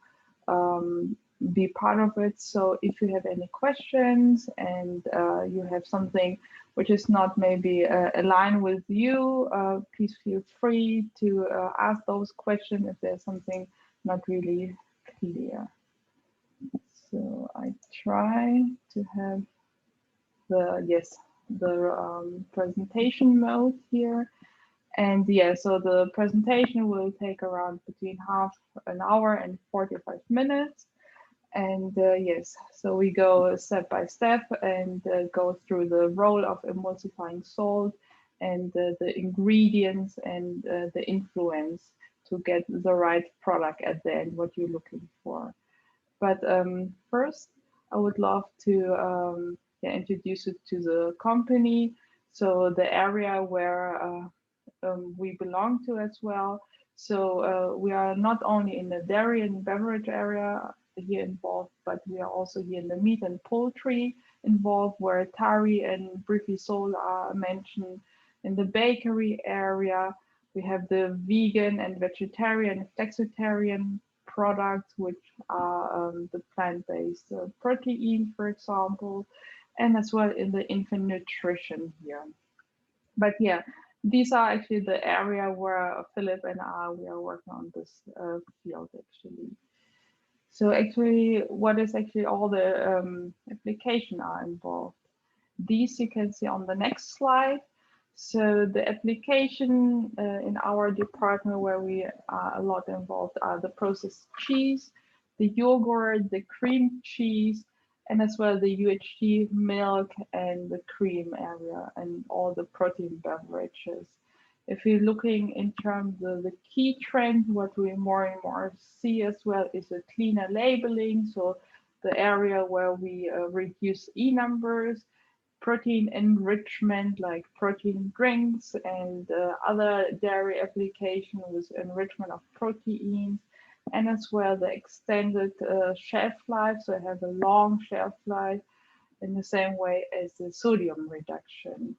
be part of it. So if you have any questions and you have something which is not maybe aligned with you, please feel free to ask those questions if there's something not really clear. So I try to have the presentation mode here. And yeah, so the presentation will take around between half an hour and 45 minutes. And yes, so we go step by step and go through the role of emulsifying salt and the ingredients and the influence to get the right product at the end, what you're looking for. But first, I would love to introduce you to the company. So the area where we belong to as well. So we are not only in the dairy and beverage area here involved, but we are also here in the meat and poultry involved, where Tari and Brifisol are mentioned. In the bakery area, we have the vegan and vegetarian and flexitarian products, which are the plant-based protein, for example, and as well in the infant nutrition here. But yeah, these are actually the area where Philip and we are working on this field actually. So actually, what is actually all the application are involved? These you can see on the next slide. So the application in our department where we are a lot involved are the processed cheese, the yogurt, the cream cheese, and as well the UHT milk and the cream area and all the protein beverages. If you're looking in terms of the key trend, what we more and more see as well is a cleaner labeling. So the area where we reduce E numbers, protein enrichment like protein drinks and other dairy application with enrichment of proteins, and as well the extended shelf life, so it has a long shelf life in the same way as the sodium reduction.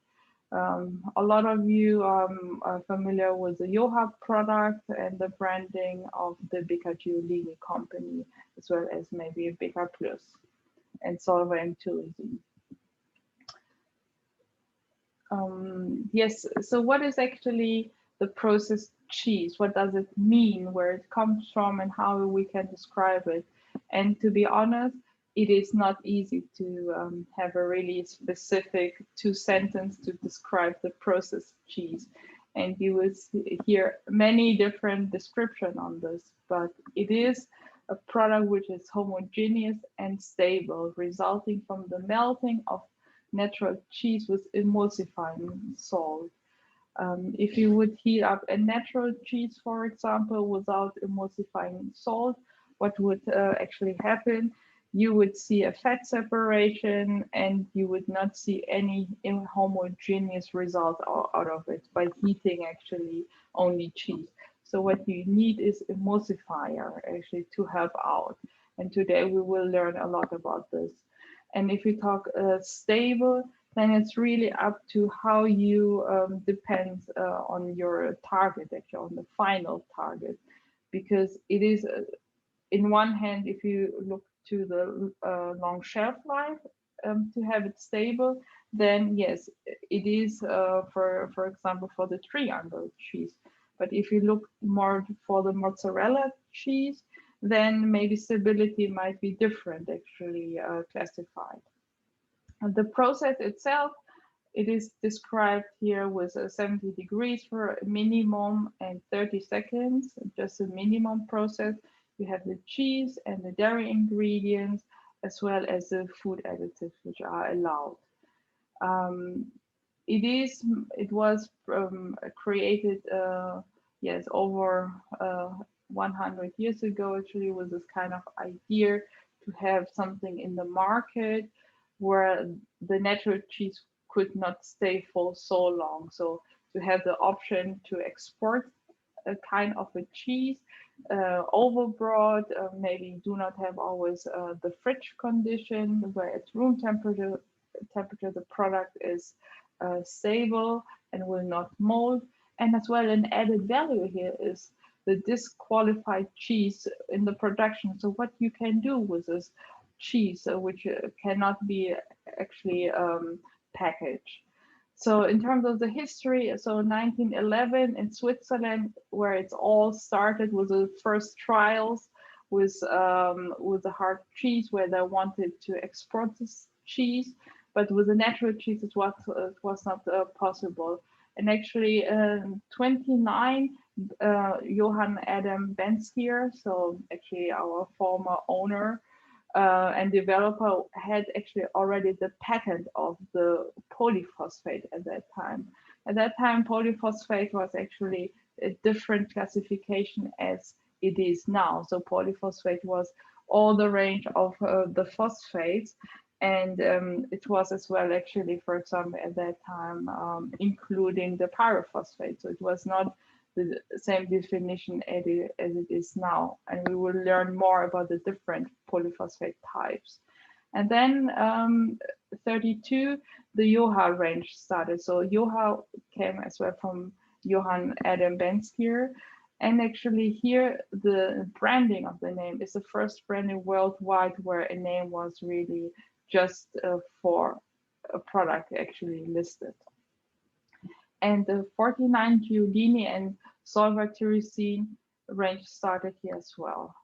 A lot of you are familiar with the Yoha product and the branding of the BK Giolini company, as well as maybe BK Plus and Solvay Tourism. Yes, so what is actually the processed cheese? What does it mean? Where it comes from and how we can describe it? And to be honest, it is not easy to have a really specific 2 sentence to describe the processed cheese. And you will hear many different descriptions on this, but it is a product which is homogeneous and stable, resulting from the melting of natural cheese with emulsifying salt. If you would heat up a natural cheese, for example, without emulsifying salt, what would actually happen? You would see a fat separation and you would not see any homogeneous result out of it by heating actually only cheese. So what you need is emulsifier actually to help out. And today we will learn a lot about this. And if we talk stable, then it's really up to how you depend on your target, actually on the final target, because it is in one hand, if you look to the long shelf life to have it stable, then yes, it is for example for the triangle cheese. But if you look more for the mozzarella cheese, then maybe stability might be different actually classified. And the process itself, it is described here with 70 degrees for a minimum and 30 seconds, just a minimum process. You have the cheese and the dairy ingredients, as well as the food additives, which are allowed. It was created, yes, over 100 years ago, actually, with this kind of idea to have something in the market where the natural cheese could not stay for so long. So to have the option to export a kind of a cheese overbroad, maybe do not have always the fridge condition where at room temperature the product is stable and will not mold. And as well, an added value here is the disqualified cheese in the production. So what you can do with this cheese, which cannot be actually packaged. So in terms of the history, so 1911 in Switzerland, where it's all started with the first trials with the hard cheese, where they wanted to export this cheese, but with the natural cheese, it was not possible. And actually, 29, Johann Adam Benskier, so actually our former owner, and developer had actually already the patent of the polyphosphate at that time. At that time, polyphosphate was actually a different classification as it is now. So polyphosphate was all the range of the phosphates, and it was as well actually, for example, at that time, including the pyrophosphate. So it was not the same definition as it is now. And we will learn more about the different polyphosphate types. And then 32, the Joha range started. So Joha came as well from Johann Adam Benskier. And actually here, the branding of the name is the first branding worldwide where a name was really just for a product actually listed. And the 49 Giulini and Solvatiricin range started here as well.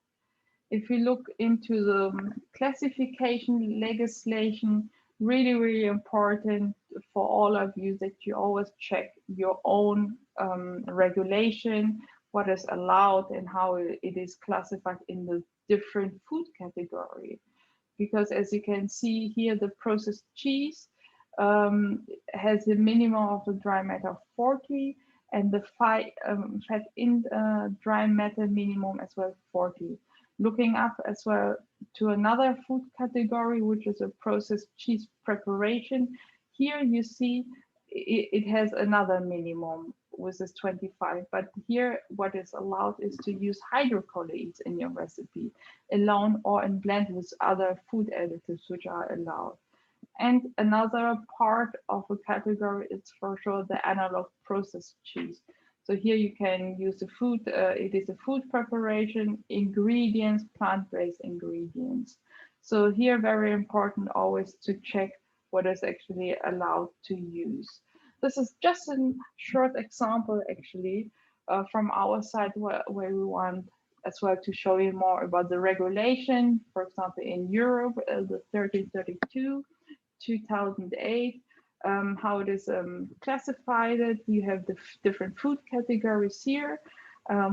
If we look into the classification legislation, really, really important for all of you that you always check your own regulation, what is allowed and how it is classified in the different food category. Because as you can see here, the processed cheese has a minimum of the dry matter of 40 and the fat in dry matter minimum as well 40. Looking up as well to another food category, which is a processed cheese preparation. Here you see it has another minimum, which is 25. But here what is allowed is to use hydrocolloids in your recipe alone or in blend with other food additives which are allowed. And another part of a category is for sure the analog processed cheese. So here you can use the food, it is a food preparation, ingredients, plant-based ingredients. So here very important always to check what is actually allowed to use. This is just a short example actually from our side where we want as well to show you more about the regulation, for example, in Europe, the 1332, 2008, how it is classified. You have the different food categories here.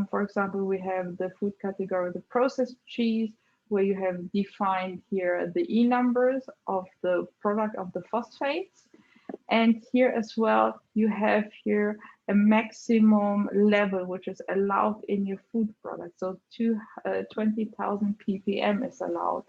For example, we have the food category, the processed cheese, where you have defined here the E numbers of the product of the phosphates. And here as well, you have here a maximum level which is allowed in your food product. So 20,000 ppm is allowed.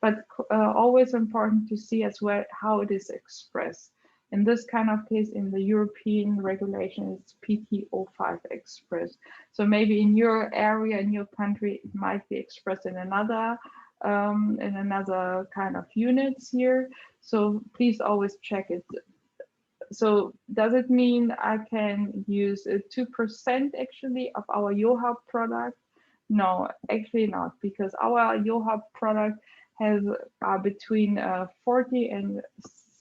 But always important to see as well how it is expressed. In this kind of case, in the European regulation, it's PT05 expressed. So maybe in your area, in your country, it might be expressed in another kind of units here. So please always check it. So does it mean I can use 2% actually of our YoHub product? No, actually not, because our YoHub product has between 40 and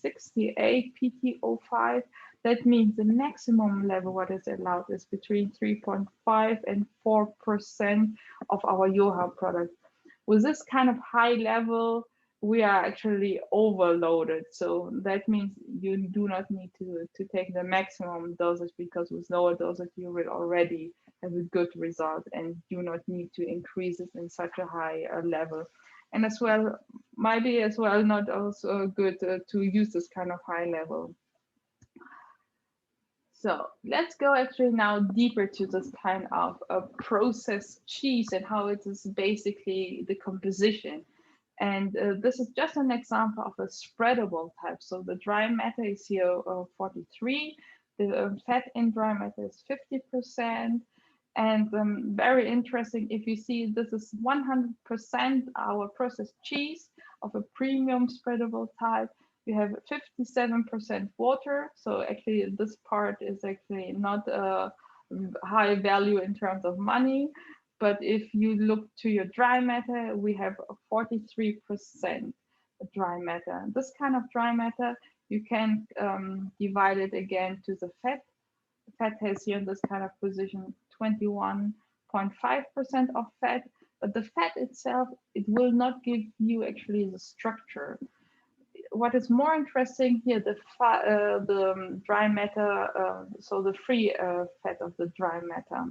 68 PT05. That means the maximum level what is allowed is between 3.5 and 4% of our YoHub product. With this kind of high level, we are actually overloaded. So that means you do not need to take the maximum dosage, because with lower dosage you will already have a good result and do not need to increase it in such a high level. And as well, might be as well not also good to use this kind of high level. So let's go actually now deeper to this kind of processed cheese and how it is basically the composition. And this is just an example of a spreadable type. So the dry matter is here 43, the fat in dry matter is 50%. And very interesting, if you see, this is 100% our processed cheese of a premium spreadable type. You have 57% water. So actually this part is actually not a high value in terms of money. But if you look to your dry matter, we have 43% dry matter. This kind of dry matter, you can divide it again to the fat. Fat has here in this kind of position 21.5% of fat, but the fat itself, it will not give you actually the structure. What is more interesting here, the dry matter, so the free fat of the dry matter.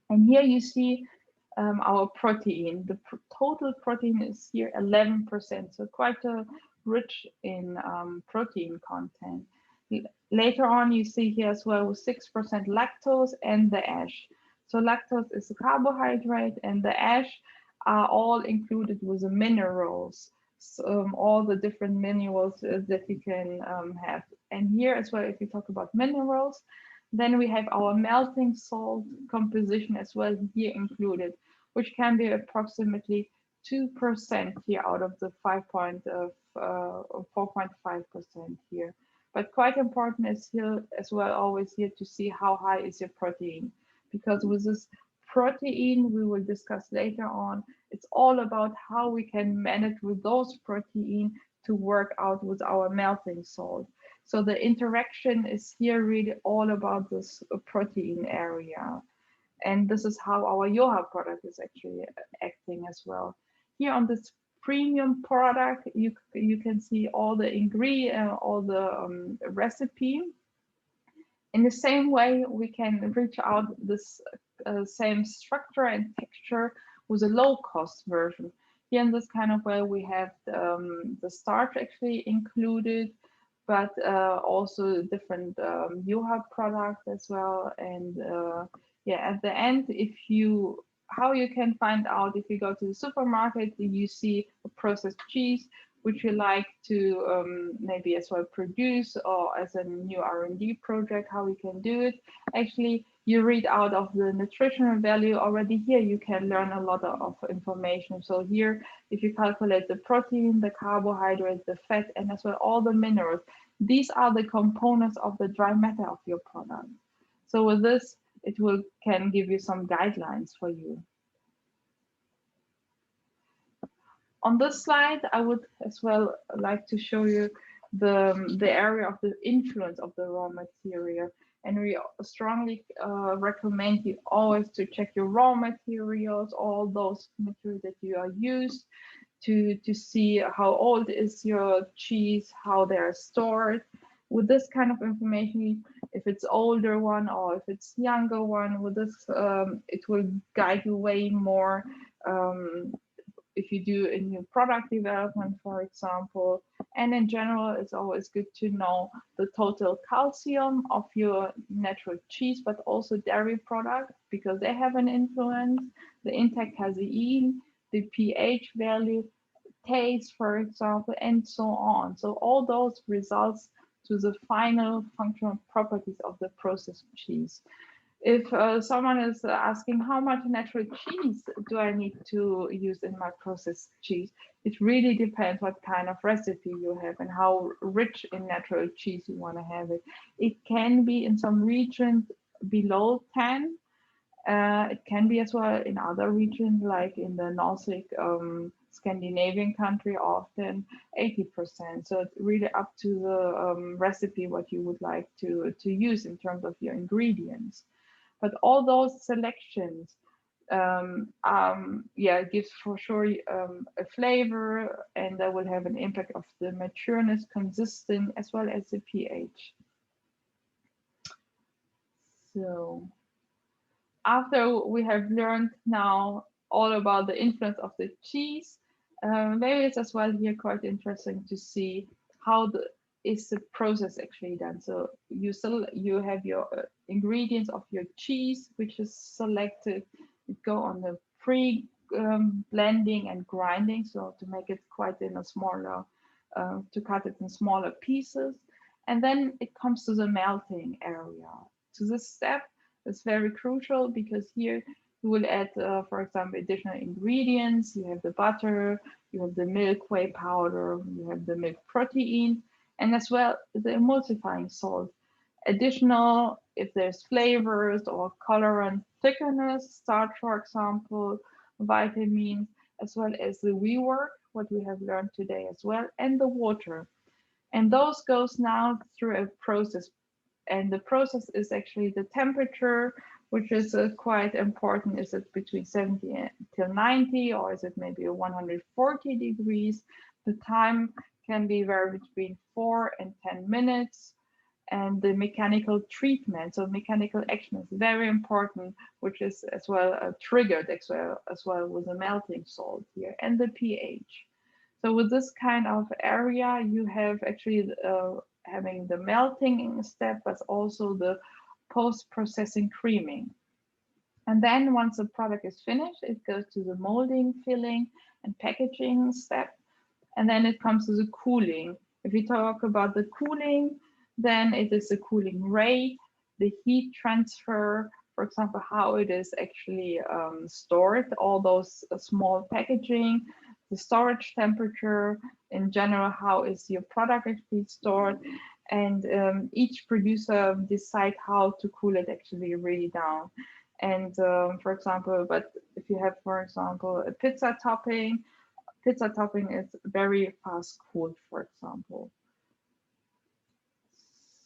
And here you see our protein. The total protein is here 11%, so quite rich in protein content. Later on, you see here as well with 6% lactose and the ash. So lactose is a carbohydrate, and the ash are all included with the minerals. So, all the different minerals that you can have. And here as well, if you talk about minerals, then we have our melting salt composition as well here included, which can be approximately 2% here out of the 4.5% here. But quite important is here as well, always here to see how high is your protein, because with this protein, we will discuss later on, it's all about how we can manage with those protein to work out with our melting salt. So the interaction is here really all about this protein area. And this is how our YoHub product is actually acting as well. Here on this premium product, you can see all the ingredient, all the recipe. In the same way, we can reach out this same structure and texture with a low-cost version. Here in this kind of way, we have the starch actually included, but also different YoHub product as well. And yeah, at the end, how you can find out, if you go to the supermarket, you see a processed cheese, which you like to maybe as well produce, or as a new R&D project, how we can do it. Actually, you read out of the nutritional value already here, you can learn a lot of information. So here, if you calculate the protein, the carbohydrate, the fat, and as well all the minerals, these are the components of the dry matter of your product. So with this, it can give you some guidelines for you. On this slide, I would as well like to show you the area of the influence of the raw material. And we strongly recommend you always to check your raw materials, all those materials that you are used to see how old is your cheese, how they are stored. With this kind of information, if it's older one or if it's younger one, with this it will guide you way more. If you do a new product development, for example. And in general, it's always good to know the total calcium of your natural cheese, but also dairy products, because they have an influence, the intact casein, the pH value, taste, for example, and so on. So all those results to the final functional properties of the processed cheese. If someone is asking how much natural cheese do I need to use in my processed cheese, it really depends what kind of recipe you have and how rich in natural cheese you want to have it. It can be in some regions below 10. It can be as well in other regions, like in the Nordic Scandinavian country, often 80%. So it's really up to the recipe what you would like to use in terms of your ingredients. But all those selections, yeah, gives for sure a flavor, and that will have an impact of the matureness, consistent, as well as the pH. So after we have learned now all about the influence of the cheese, maybe it's as well here quite interesting to see how is the process actually done. So you have your ingredients of your cheese, which is selected. You go on the pre blending and grinding, so to make it quite in a smaller, to cut it in smaller pieces, and then it comes to the melting area. So this step is very crucial because here you will add, for example, additional ingredients. You have the butter, you have the milk whey powder, you have the milk protein, and as well the emulsifying salt. Additional, if there's flavors or colorant thickeners, starch, for example, vitamins, as well as the rework, what we have learned today as well, and the water. And those goes now through a process, and the process is actually the temperature, which is quite important. Is it between 70 till 90, or is it maybe 140 degrees? The time can be very between 4 and 10 minutes. And the mechanical treatment, so mechanical action is very important, which is as well triggered as well with the melting salt here, and the pH. So with this kind of area, you have actually having the melting step, but also the post-processing creaming. And then once the product is finished, it goes to the molding, filling, and packaging step. And then it comes to the cooling. If we talk about the cooling, then it is the cooling rate, the heat transfer, for example, how it is actually stored, all those small packaging, the storage temperature, in general, how is your product actually stored, and each producer decide how to cool it actually really down. And for example, but if you have, for example, a pizza topping is very fast cooled, for example.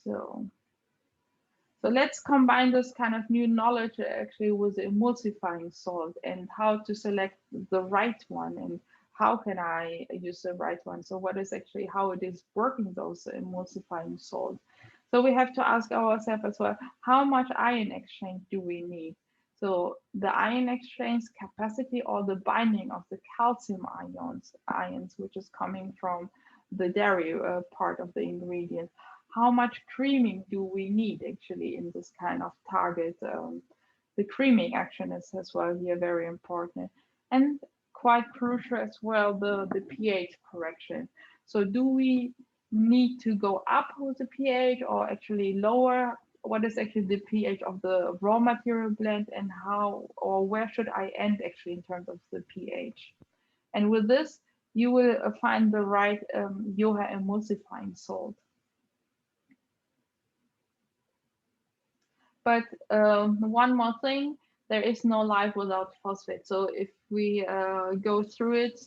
So let's combine this kind of new knowledge actually with the emulsifying salt and how to select the right one and how can I use the right one. So what is actually how it is working, those emulsifying salts. So we have to ask ourselves as well, how much ion exchange do we need? So the ion exchange capacity or the binding of the calcium ions, which is coming from the dairy part of the ingredient. How much creaming do we need actually in this kind of target? The creaming action is as well here very important. And quite crucial as well, the pH correction. So do we need to go up with the pH or actually lower? What is actually the pH of the raw material blend, and how or where should I end actually in terms of the pH? And with this, you will find the right Joha emulsifying salt. But one more thing, there is no life without phosphate. So if we go through it,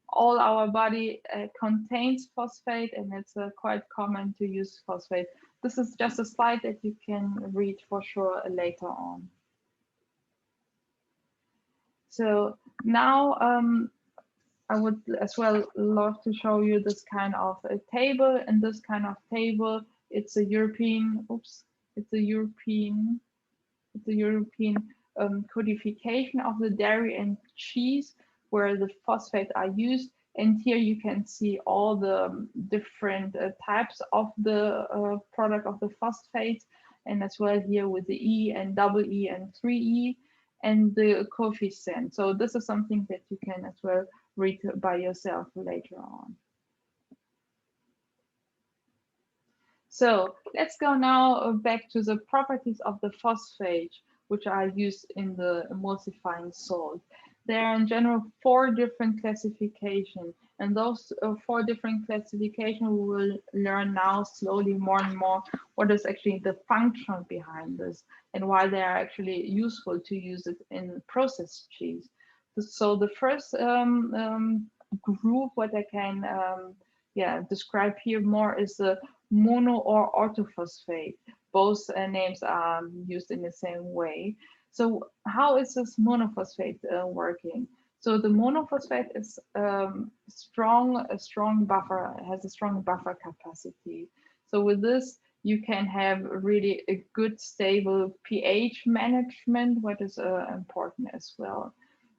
all our body contains phosphate, and it's quite common to use phosphate this is just a slide that you can read for sure later on. So now I would as well love to show you this kind of a table. And this kind of table, it's a European, it's a European codification of the dairy and cheese where the phosphates are used. And here you can see all the different types of the product of the phosphates, and as well here with the E and double E and 3E and the coefficient. So this is something that you can as well read by yourself later on. So let's go now back to the properties of the phosphate, which are used in the emulsifying salt. There are in general 4 different classifications, and those 4 different classifications we will learn now slowly more and more what is actually the function behind this and why they are actually useful to use it in processed cheese. So the first group, what I can describe here more is the mono or orthophosphate. Both names are used in the same way. So how is this monophosphate working? So the monophosphate is a strong buffer, has a strong buffer capacity. So with this, you can have really a good stable pH management, what is important as well.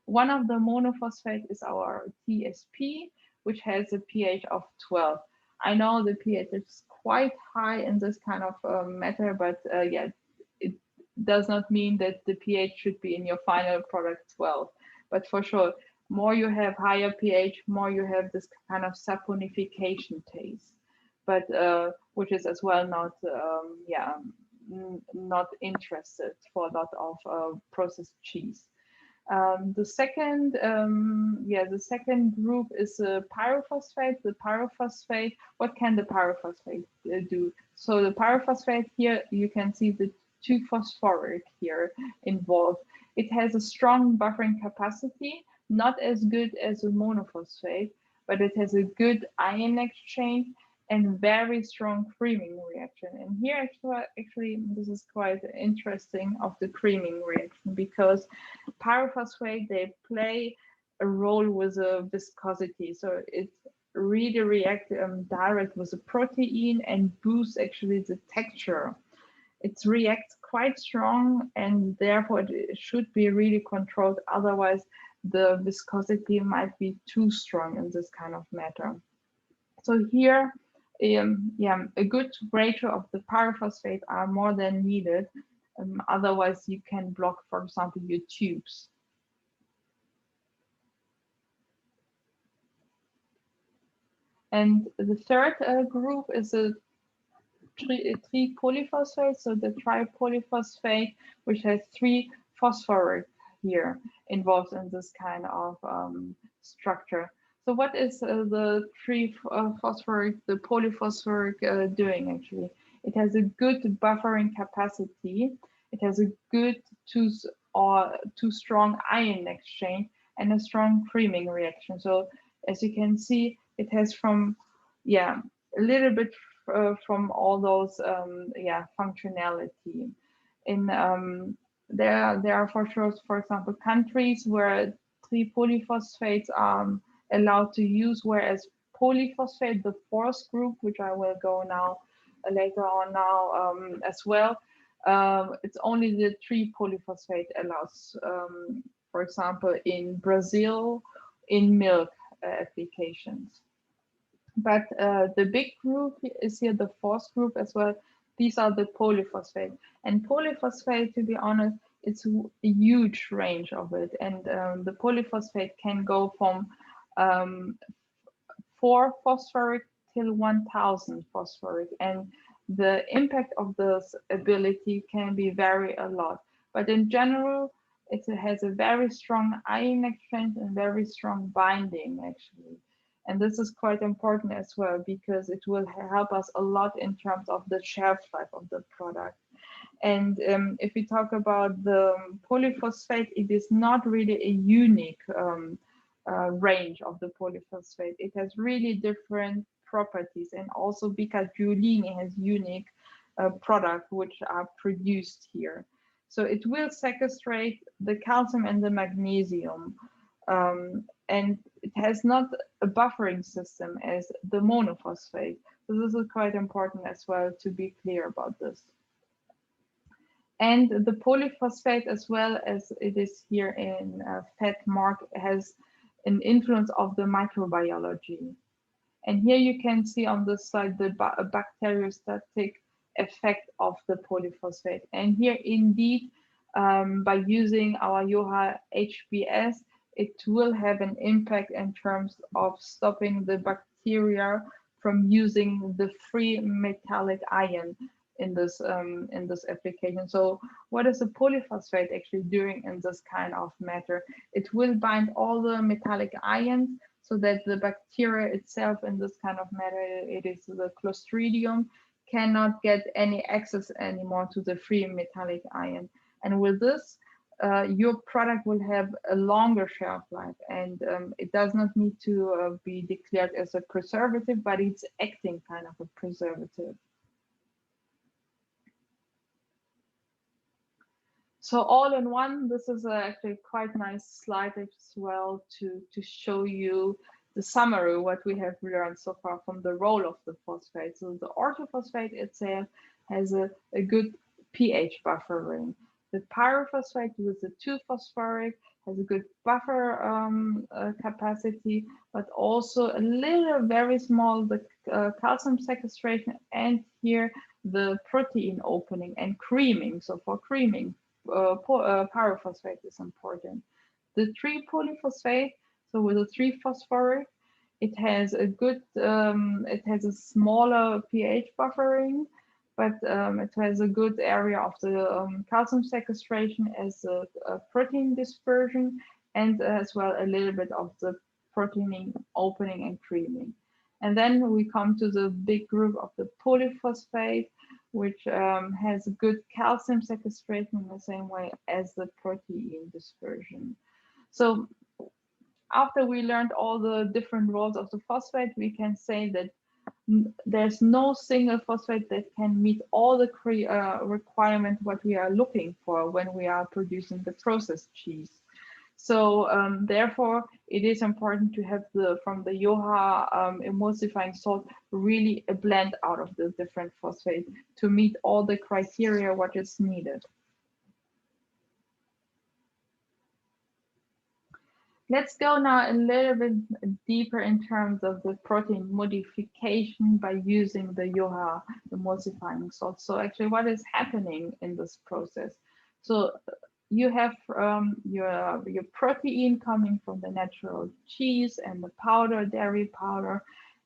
One of the monophosphate is our TSP, which has a pH of 12. I know the pH is quite high in this kind of matter, but yeah, it does not mean that the pH should be in your final product 12. But for sure, more you have higher pH, more you have this kind of saponification taste, but which is as well not not interested for a lot of processed cheese. The second group is the pyrophosphate. The pyrophosphate, what can the pyrophosphate do? So the pyrophosphate here, you can see the 2-phosphoric here involved. It has a strong buffering capacity, not as good as a monophosphate, but it has a good ion exchange and very strong creaming reaction. And here actually this is quite interesting of the creaming reaction, because pyrophosphate, they play a role with a viscosity. So it really reacts direct with a protein and boosts actually the texture. It reacts quite strong, and therefore it should be really controlled. Otherwise, the viscosity might be too strong in this kind of matter. So here, a good ratio of the pyrophosphate are more than needed. Otherwise, you can block, for example, your tubes. And the third group is a tripolyphosphate, so the tripolyphosphate, which has 3 phosphoric here involved in this kind of structure. So what is the the polyphosphoric doing actually? It has a good buffering capacity. It has a good too strong ion exchange and a strong creaming reaction. So as you can see, it has a little bit from all those functionality. In there are for sure, for example, countries where 3 polyphosphates are allowed to use, whereas polyphosphate, the 4th group, which I will go now later on now as well, it's only the 3 polyphosphate allows, for example, in Brazil, in milk applications. But the big group is here, the 4th group as well. These are the polyphosphate. And polyphosphate, to be honest, it's a huge range of it. And the polyphosphate can go from 4 phosphoric till 1000 phosphoric. And the impact of this ability can be vary a lot. But in general, it has a very strong ion exchange and very strong binding, actually. And this is quite important as well, because it will help us a lot in terms of the shelf life of the product. And if we talk about the polyphosphate, it is not really a unique range of the polyphosphate. It has really different properties, and also beta-guanine has unique product which are produced here. So it will sequestrate the calcium and the magnesium, and it has not a buffering system as the monophosphate. So this is quite important as well to be clear about this. And the polyphosphate, as well as it is here in fat mark, has an influence of the microbiology. And here you can see on this slide the bacteriostatic effect of the polyphosphate. And here indeed, by using our YoHa HBS, it will have an impact in terms of stopping the bacteria from using the free metallic ion in this application. So what is the polyphosphate actually doing in this kind of matter? It will bind all the metallic ions so that the bacteria itself in this kind of matter, it is the Clostridium, cannot get any access anymore to the free metallic ion. And with this, your product will have a longer shelf life, and it does not need to be declared as a preservative, but it's acting kind of a preservative. So all in one, this is actually quite nice slide as well to show you the summary, what we have learned so far from the role of the phosphate. So the orthophosphate itself has a good pH buffering. The pyrophosphate with the 2-phosphoric has a good buffer capacity, but also a little very small the calcium sequestration, and here the protein opening and creaming. So for creaming, pyrophosphate is important. The 3-polyphosphate, so with a 3-phosphoric, it has a good, it has a smaller pH buffering, but it has a good area of the calcium sequestration as a protein dispersion, and as well a little bit of the protein opening and creaming. And then we come to the big group of the polyphosphate, which has good calcium sequestration in the same way as the protein dispersion. So after we learned all the different roles of the phosphate, we can say that there's no single phosphate that can meet all the requirements what we are looking for when we are producing the processed cheese. So therefore, it is important to have from the YoHa emulsifying salt really a blend out of the different phosphate to meet all the criteria what is needed. Let's go now a little bit deeper in terms of the protein modification by using the YoHa emulsifying salt. So actually what is happening in this process? So you have your protein coming from the natural cheese and the powder, dairy powder,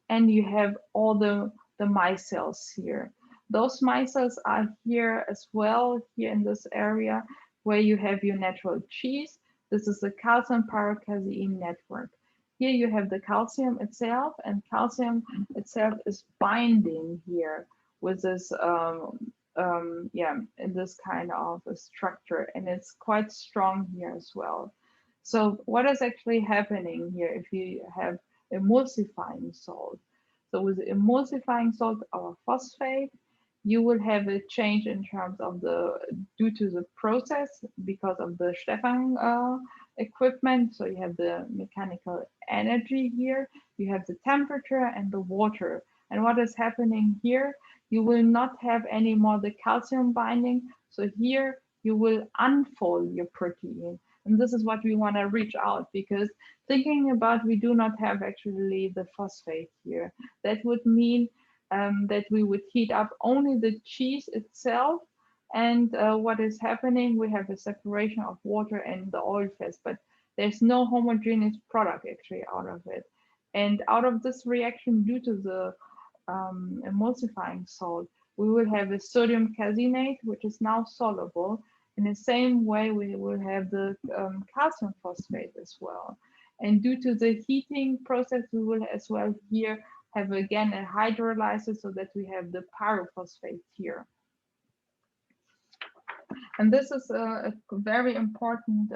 and you have all the micelles here. Those micelles are here as well, here in this area where you have your natural cheese. This is the calcium pyrocasein network. Here you have the calcium itself, and calcium itself is binding here with this, in this kind of a structure, and it's quite strong here as well. So what is actually happening here if you have emulsifying salt? So with emulsifying salt or phosphate, you will have a change in terms of due to the process because of the Stefan equipment. So you have the mechanical energy here, you have the temperature and the water. And what is happening here, you will not have any more the calcium binding. So here you will unfold your protein. And this is what we want to reach out, because thinking about we do not have actually the phosphate here. That would mean that we would heat up only the cheese itself, and what is happening, we have a separation of water and the oil phase, but there's no homogeneous product actually out of it. And out of this reaction, due to the emulsifying salt, we will have a sodium caseinate, which is now soluble. In the same way, we will have the calcium phosphate as well. And due to the heating process, we will as well here have again a hydrolysis, so that we have the pyrophosphate here. And this is a very important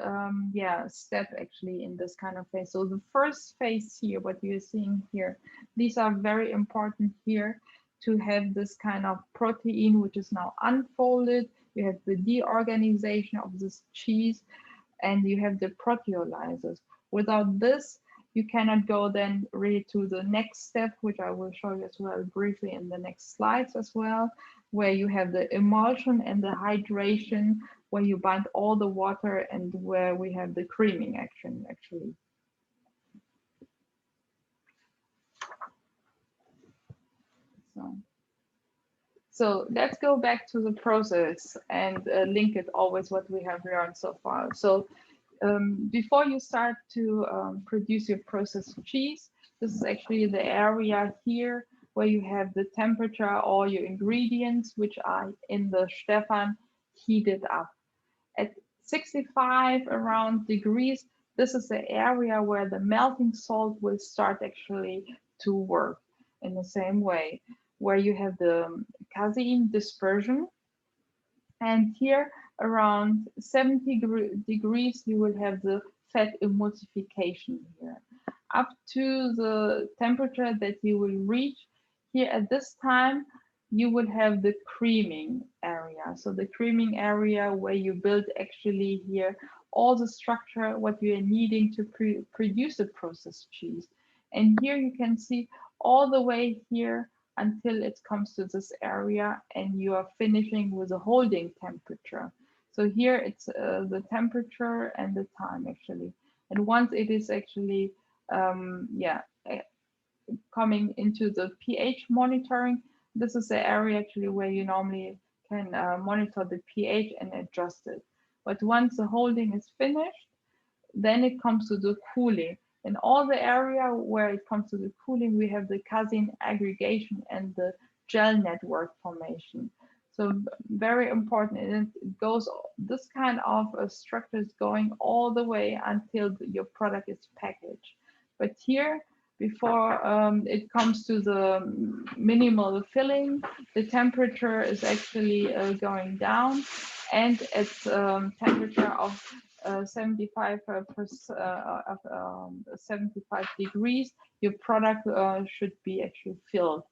step actually in this kind of phase. So the first phase here, what you're seeing here, these are very important here, to have this kind of protein, which is now unfolded. You have the deorganization of this cheese, and you have the proteolysis. Without this, you cannot go then really to the next step, which I will show you as well briefly in the next slides as well, where you have the emulsion and the hydration, where you bind all the water, and where we have the creaming action actually. So let's go back to the process and link it always what we have learned so far. So before you start to produce your processed cheese, this is actually the area here where you have the temperature, all your ingredients, which are in the Stefan heated up. At 65 around degrees, this is the area where the melting salt will start actually to work in the same way, where you have the casein dispersion. And here around 70 degrees, you will have the fat emulsification here. Up to the temperature that you will reach here at this time, you will have the creaming area. So the creaming area where you build actually here all the structure, what you are needing to produce a processed cheese. And here you can see all the way here until it comes to this area, and you are finishing with a holding temperature. So here it's the temperature and the time actually. And once it is actually coming into the pH monitoring, this is the area actually where you normally can monitor the pH and adjust it. But once the holding is finished, then it comes to the cooling. In all the area where it comes to the cooling, we have the casein aggregation and the gel network formation. So very important, and it goes, this kind of structure is going all the way until your product is packaged. But here, before it comes to the minimal filling, the temperature is actually going down, and it's temperature of 75 degrees, your product should be actually filled.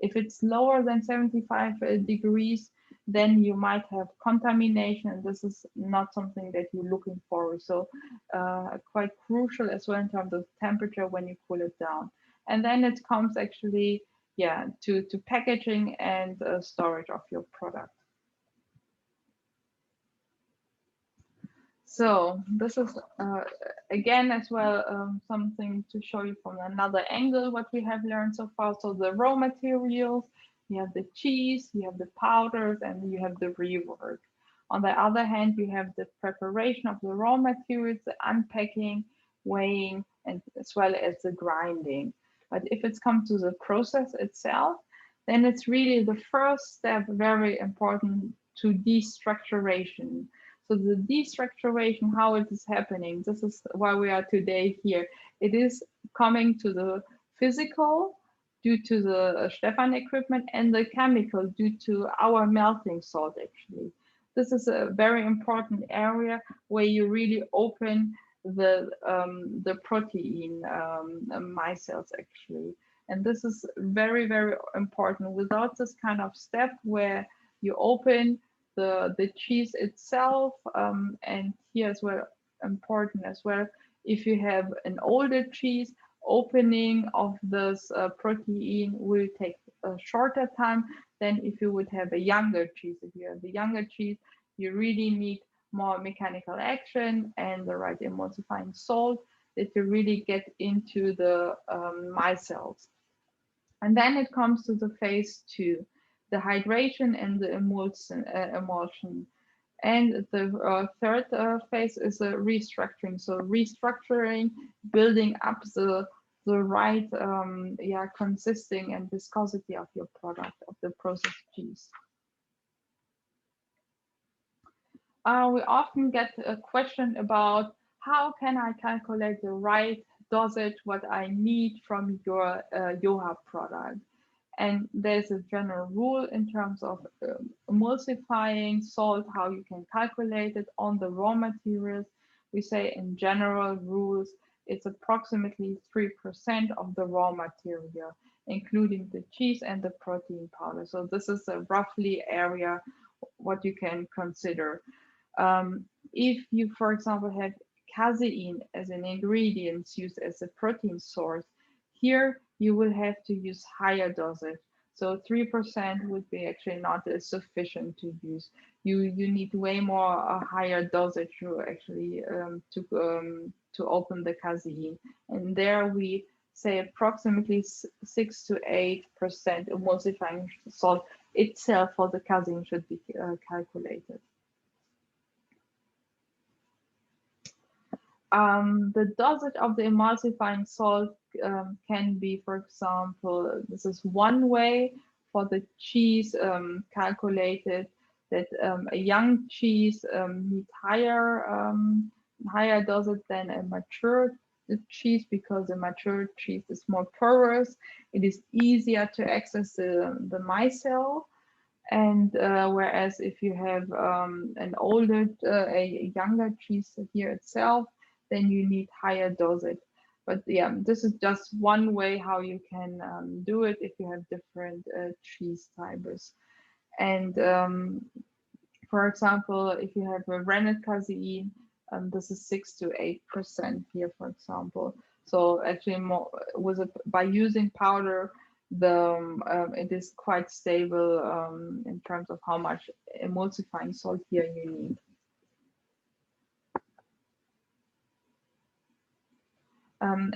If it's lower than 75 degrees, then you might have contamination, and this is not something that you're looking for. So quite crucial as well in terms of temperature when you cool it down. And then it comes actually, to packaging and storage of your product. So this is again as well something to show you from another angle what we have learned so far. So the raw materials, you have the cheese, you have the powders, and you have the rework. On the other hand, you have the preparation of the raw materials, the unpacking, weighing, and as well as the grinding. But if it's come to the process itself, then it's really the first step, very important, to destructuration. So the destructuration, how it is happening, this is why we are today here. It is coming to the physical due to the Stefan equipment, and the chemical due to our melting salt actually. This is a very important area where you really open the protein micelles actually. And this is very, very important. Without this kind of step where you open the cheese itself, and here as well important as well, if you have an older cheese, opening of this protein will take a shorter time than if you would have a younger cheese. If you have a younger cheese, you really need more mechanical action and the right emulsifying salt that you really get into the micelles. And then it comes to the phase 2, the hydration and the emulsion. And the third phase is a restructuring. So restructuring, building up the right consisting and viscosity of your product, of the processed cheese. We often get a question about how can I calculate the right dosage, what I need from your YoHa product. And there's a general rule in terms of emulsifying salt, how you can calculate it on the raw materials. We say in general rules, it's approximately 3% of the raw material. including the cheese and the protein powder. So this is a roughly area what you can consider. If you, for example, have casein as an ingredient used as a protein source, here you will have to use higher dosage. So 3% would be actually not sufficient to use. You need way more higher dosage to actually to open the casein. And there we say approximately 6 to 8% emulsifying salt itself for the casein should be calculated. The dosage of the emulsifying salt can be, for example, this is one way for the cheese calculated that a young cheese needs higher dosage than a mature cheese because a mature cheese is more porous. It is easier to access the micelle. And whereas if you have an older, a younger cheese here itself, then you need higher dosage. But yeah, this is just one way how you can do it if you have different cheese types. And for example, if you have a rennet casein, this is 6 to 8% here, for example. So actually, more by using powder, it is quite stable in terms of how much emulsifying salt here you need.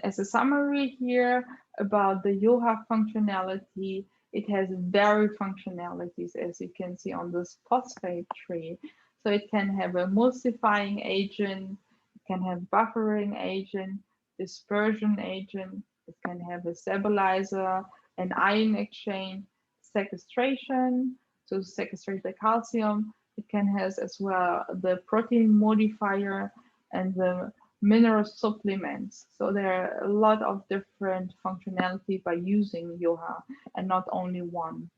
As a summary here about the YoHa functionality, it has varied functionalities, as you can see on this phosphate tree. So it can have a emulsifying agent, it can have buffering agent, dispersion agent, it can have a stabilizer, an ion exchange, sequestration, to sequestrate the calcium. It can have as well the protein modifier and the mineral supplements. So there are a lot of different functionality by using YoHa and not only one.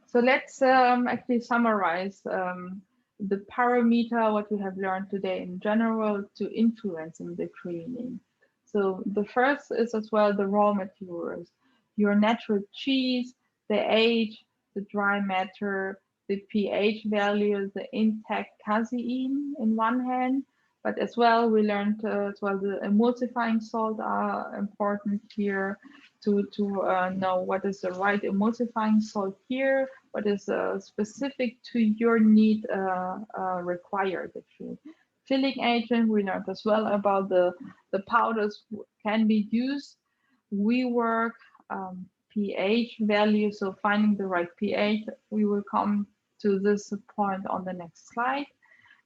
So let's actually summarize the parameter, what we have learned today in general to influencing the creaming. So the first is as well the raw materials, your natural cheese, the age, the dry matter, the pH value, the intact casein in one hand, but as well we learned as well the emulsifying salt are important here to know what is the right emulsifying salt here, what is specific to your need required actually. Filling agent, we learned as well about the powders can be used. We work pH value, so finding the right pH, we will come to this point on the next slide.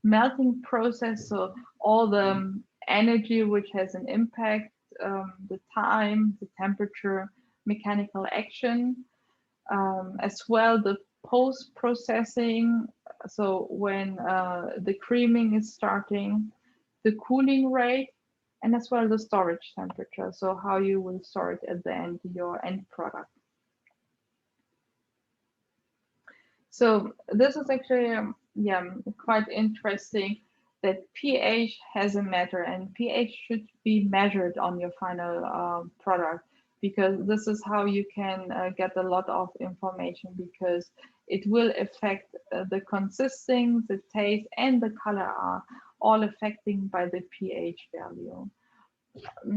Melting process, so all the energy which has an impact, the time, the temperature, mechanical action, as well the post-processing, so when the creaming is starting, the cooling rate, and as well the storage temperature, so how you will store it at the end, your end product. So this is actually quite interesting that pH has a matter and pH should be measured on your final product, because this is how you can get a lot of information, because it will affect the consisting, the taste, and the color are all affecting by the pH value.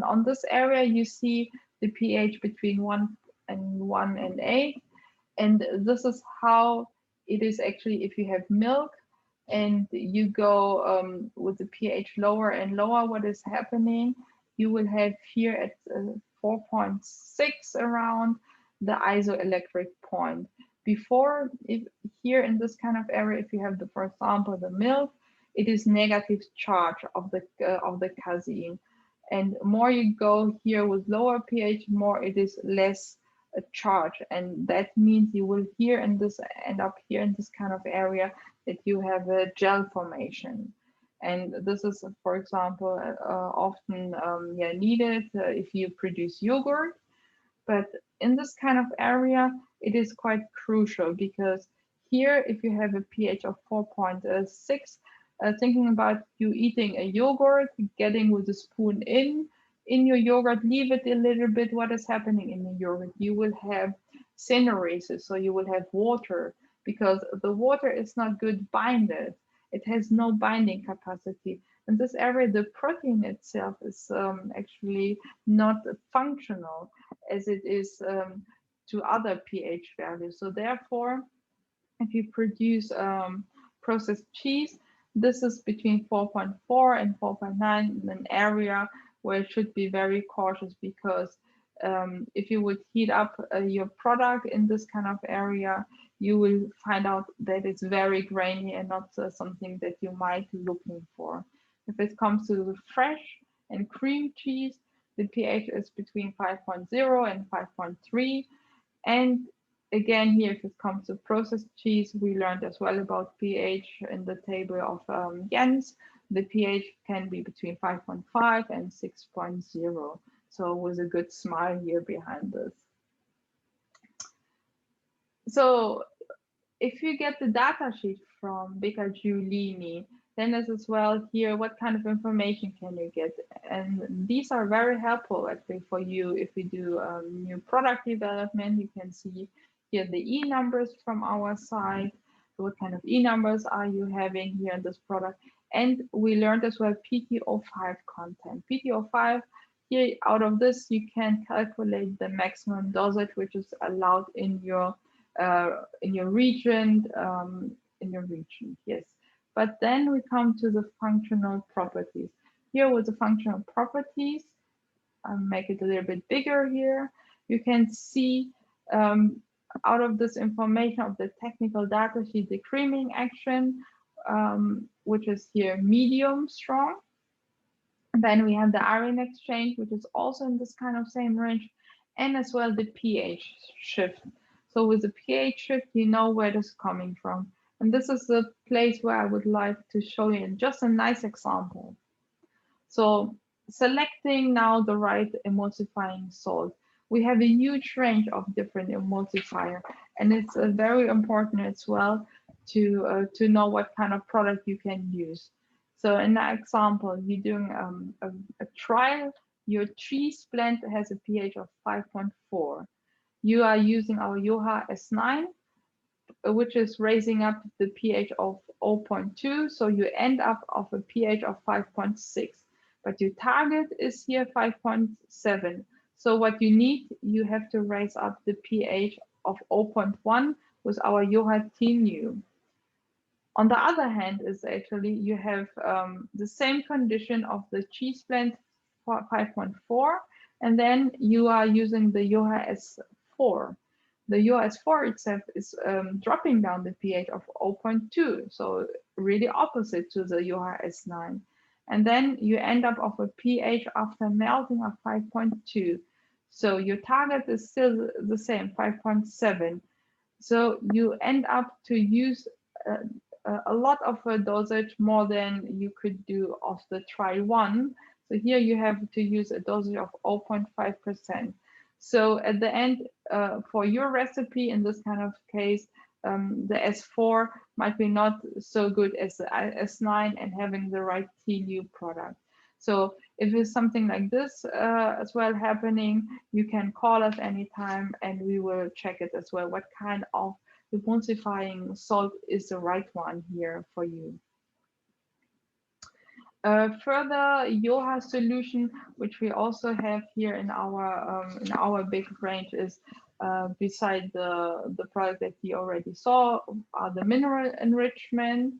On this area, you see the pH between 1 and 8, and this is how it is actually if you have milk and you go with the pH lower and lower, what is happening? You will have here at 4.6 around the isoelectric point. Before, if here in this kind of area, if you have the, for example, the milk, it is negative charge of the casein, and more you go here with lower pH, more it is less a charge, and that means you will here in this end up here in this kind of area that you have a gel formation, and this is for example often needed if you produce yogurt. But in this kind of area it is quite crucial, because here if you have a pH of 4.6, thinking about you eating a yogurt, getting with a spoon in, in your yogurt, leave it a little bit. What is happening in the yogurt? You will have synerases, so you will have water, because the water is not good binded. It has no binding capacity. In this area, the protein itself is actually not functional as it is to other pH values. So therefore, if you produce processed cheese, this is between 4.4 and 4.9 in an area where it should be very cautious, because if you would heat up your product in this kind of area, you will find out that it's very grainy and not something that you might be looking for. If it comes to the fresh and cream cheese, the pH is between 5.0 and 5.3. And again, here, if it comes to processed cheese, we learned as well about pH in the table of Jens. The pH can be between 5.5 and 6.0. So it was a good smile here behind this. So if you get the data sheet from Becca Giulini, then there's as well here, what kind of information can you get? And these are very helpful actually for you if you do new product development. You can see here the E numbers from our side. What kind of E numbers are you having here in this product? And we learned as well PTO5 content. PTO5, here out of this, you can calculate the maximum dosage which is allowed in your region, yes. But then we come to the functional properties. Here with the functional properties, I'll make it a little bit bigger here. You can see out of this information of the technical data sheet, the creaming action, which is here medium strong. And then we have the iron exchange, which is also in this kind of same range, and as well the pH shift. So with the pH shift, you know where this is coming from. And this is the place where I would like to show you just a nice example. So selecting now the right emulsifying salt. We have a huge range of different emulsifier, and it's very important as well to know what kind of product you can use. So in that example, you're doing a trial. Your cheese blend has a pH of 5.4. You are using our Yoha S9, which is raising up the pH of 0.2. So you end up of a pH of 5.6. But your target is here 5.7. So what you need, you have to raise up the pH of 0.1 with our Yoha Tenu. On the other hand, is actually you have the same condition of the cheese blend 5.4, and then you are using the Yoha S4. The Yoha S4 itself is dropping down the pH of 0.2, so really opposite to the Yoha S9. And then you end up of a pH after melting of 5.2. So your target is still the same, 5.7. So you end up to use a lot of dosage, more than you could do of the trial one. So here you have to use a dosage of 0.5%. So at the end, for your recipe in this kind of case, the S4 might be not so good as the S9 and having the right TU product. So if it's something like this as well happening, you can call us anytime and we will check it as well. What kind of emulsifying salt is the right one here for you. Further Yoha solution, which we also have here in our big range, is beside the product that you already saw, the mineral enrichment,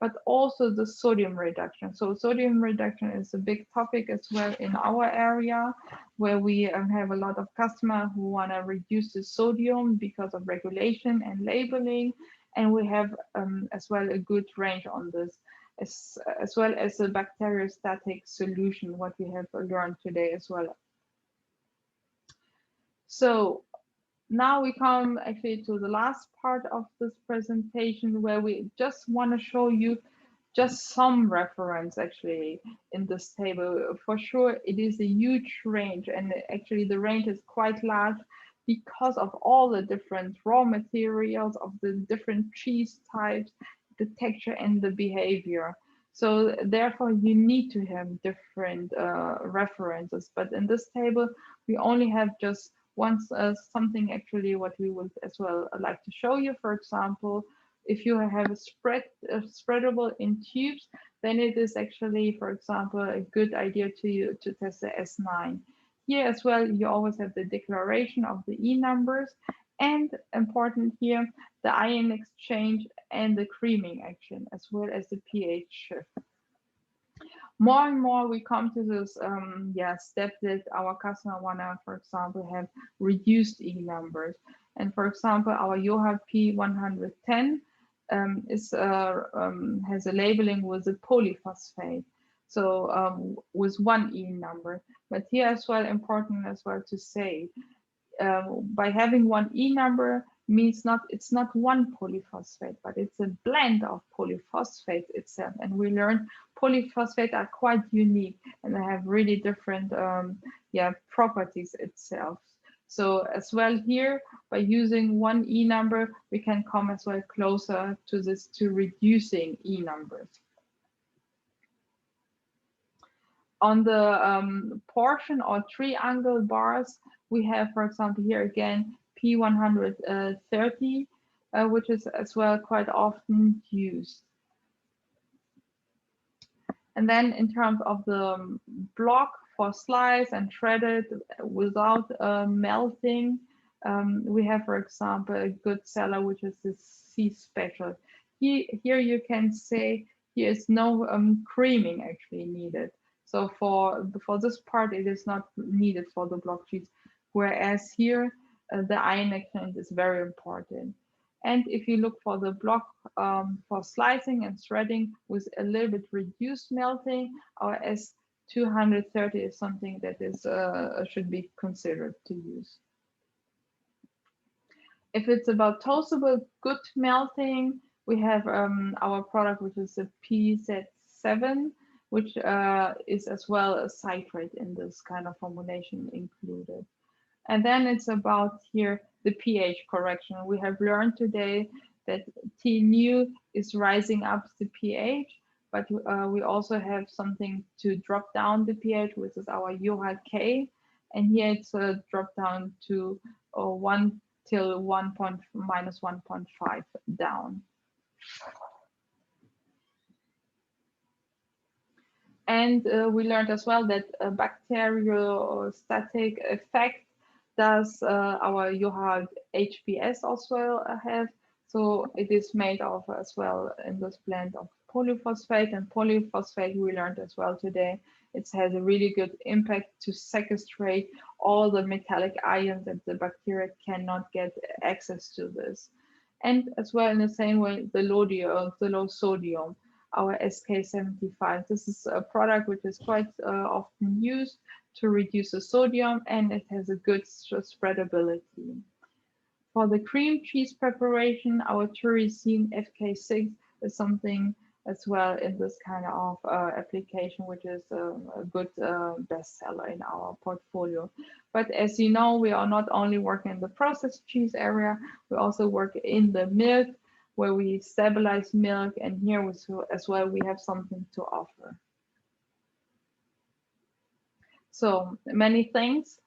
but also the sodium reduction. So sodium reduction is a big topic as well in our area, where we have a lot of customers who want to reduce the sodium because of regulation and labeling, and we have as well a good range on this. As well as a bacteriostatic solution, what we have learned today as well. So now we come actually to the last part of this presentation, where we just want to show you just some reference actually in this table. For sure, it is a huge range, and actually the range is quite large because of all the different raw materials, of the different cheese types, the texture and the behavior. So therefore, you need to have different references. But in this table, we only have just once something actually what we would as well like to show you. For example, if you have a spreadable in tubes, then it is actually, for example, a good idea to test the S9. Here as well, you always have the declaration of the E numbers, and important here, the ion exchange and the creaming action, as well as the pH shift. More and more we come to this step that our customer wanna, for example, have reduced E numbers. And for example, our Johad P110 has a labeling with a polyphosphate. So with one E number. But here as well, important as well to say, by having one E number means it's not one polyphosphate, but it's a blend of polyphosphate itself. And we learned polyphosphate are quite unique and they have really different properties itself. So as well here, by using one E number, we can come as well closer to this, to reducing E numbers. On the portion or triangle bars, we have, for example, here again, P130, which is as well quite often used. And then in terms of the block for slice and shredded without melting, we have, for example, a good seller, which is the C Special. Here you can say here is no creaming actually needed. So for this part, it is not needed for the block cheese. Whereas here, the ion exchange is very important. And if you look for the block for slicing and shredding with a little bit reduced melting, our S230 is something that is should be considered to use. If it's about toastable good melting, we have our product, which is the PZ7, which is as well a citrate in this kind of formulation included. And then it's about here the pH correction. We have learned today that T-new is rising up the pH, but we also have something to drop down the pH, which is our Johad K. And here it's dropped down to 1 till minus 1.5 down. And we learned as well that a bacteriostatic effect does our Johad HPS also have. So it is made of as well in this blend of polyphosphate, and polyphosphate we learned as well today. It has a really good impact to sequestrate all the metallic ions that the bacteria cannot get access to this. And as well in the same way, the low sodium, our SK75. This is a product which is quite often used to reduce the sodium, and it has a good spreadability. For the cream cheese preparation, our Turisine FK6 is something as well in this kind of application, which is a good bestseller in our portfolio. But as you know, we are not only working in the processed cheese area, we also work in the milk, where we stabilize milk, and here as well we have something to offer. So many thanks.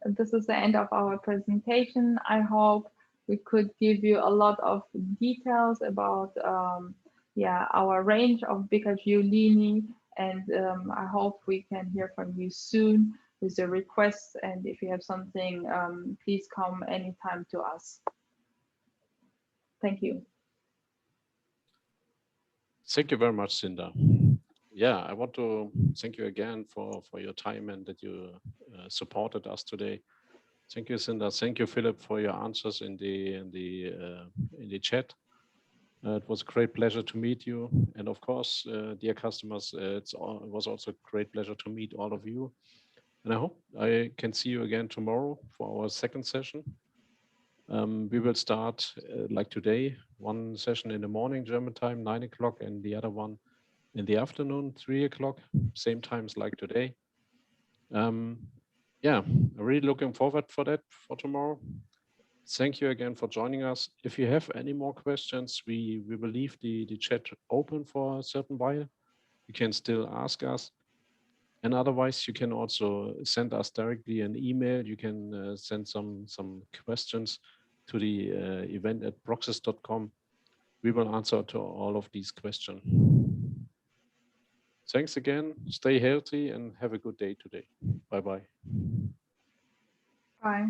This is the end of our presentation. I hope we could give you a lot of details about our range of Bicaggiolini, and I hope we can hear from you soon with the requests, and if you have something, please come anytime to us. Thank you. Thank you very much, Cinda. Yeah, I want to thank you again for your time and that you supported us today. Thank you, Cinda. Thank you, Philip, for your answers in the chat. It was a great pleasure to meet you, and of course, dear customers, it was also a great pleasure to meet all of you. And I hope I can see you again tomorrow for our second session. We will start like today, one session in the morning, German time, 9 o'clock, and the other one in the afternoon, 3 o'clock, same times like today. Yeah, I'm really looking forward for that for tomorrow. Thank you again for joining us. If you have any more questions, we will leave the chat open for a certain while. you can still ask us. And otherwise, you can also send us directly an email. You can send some questions to the event at proxys.com. We will answer to all of these questions. Thanks again. Stay healthy and have a good day today. Bye-bye. Bye.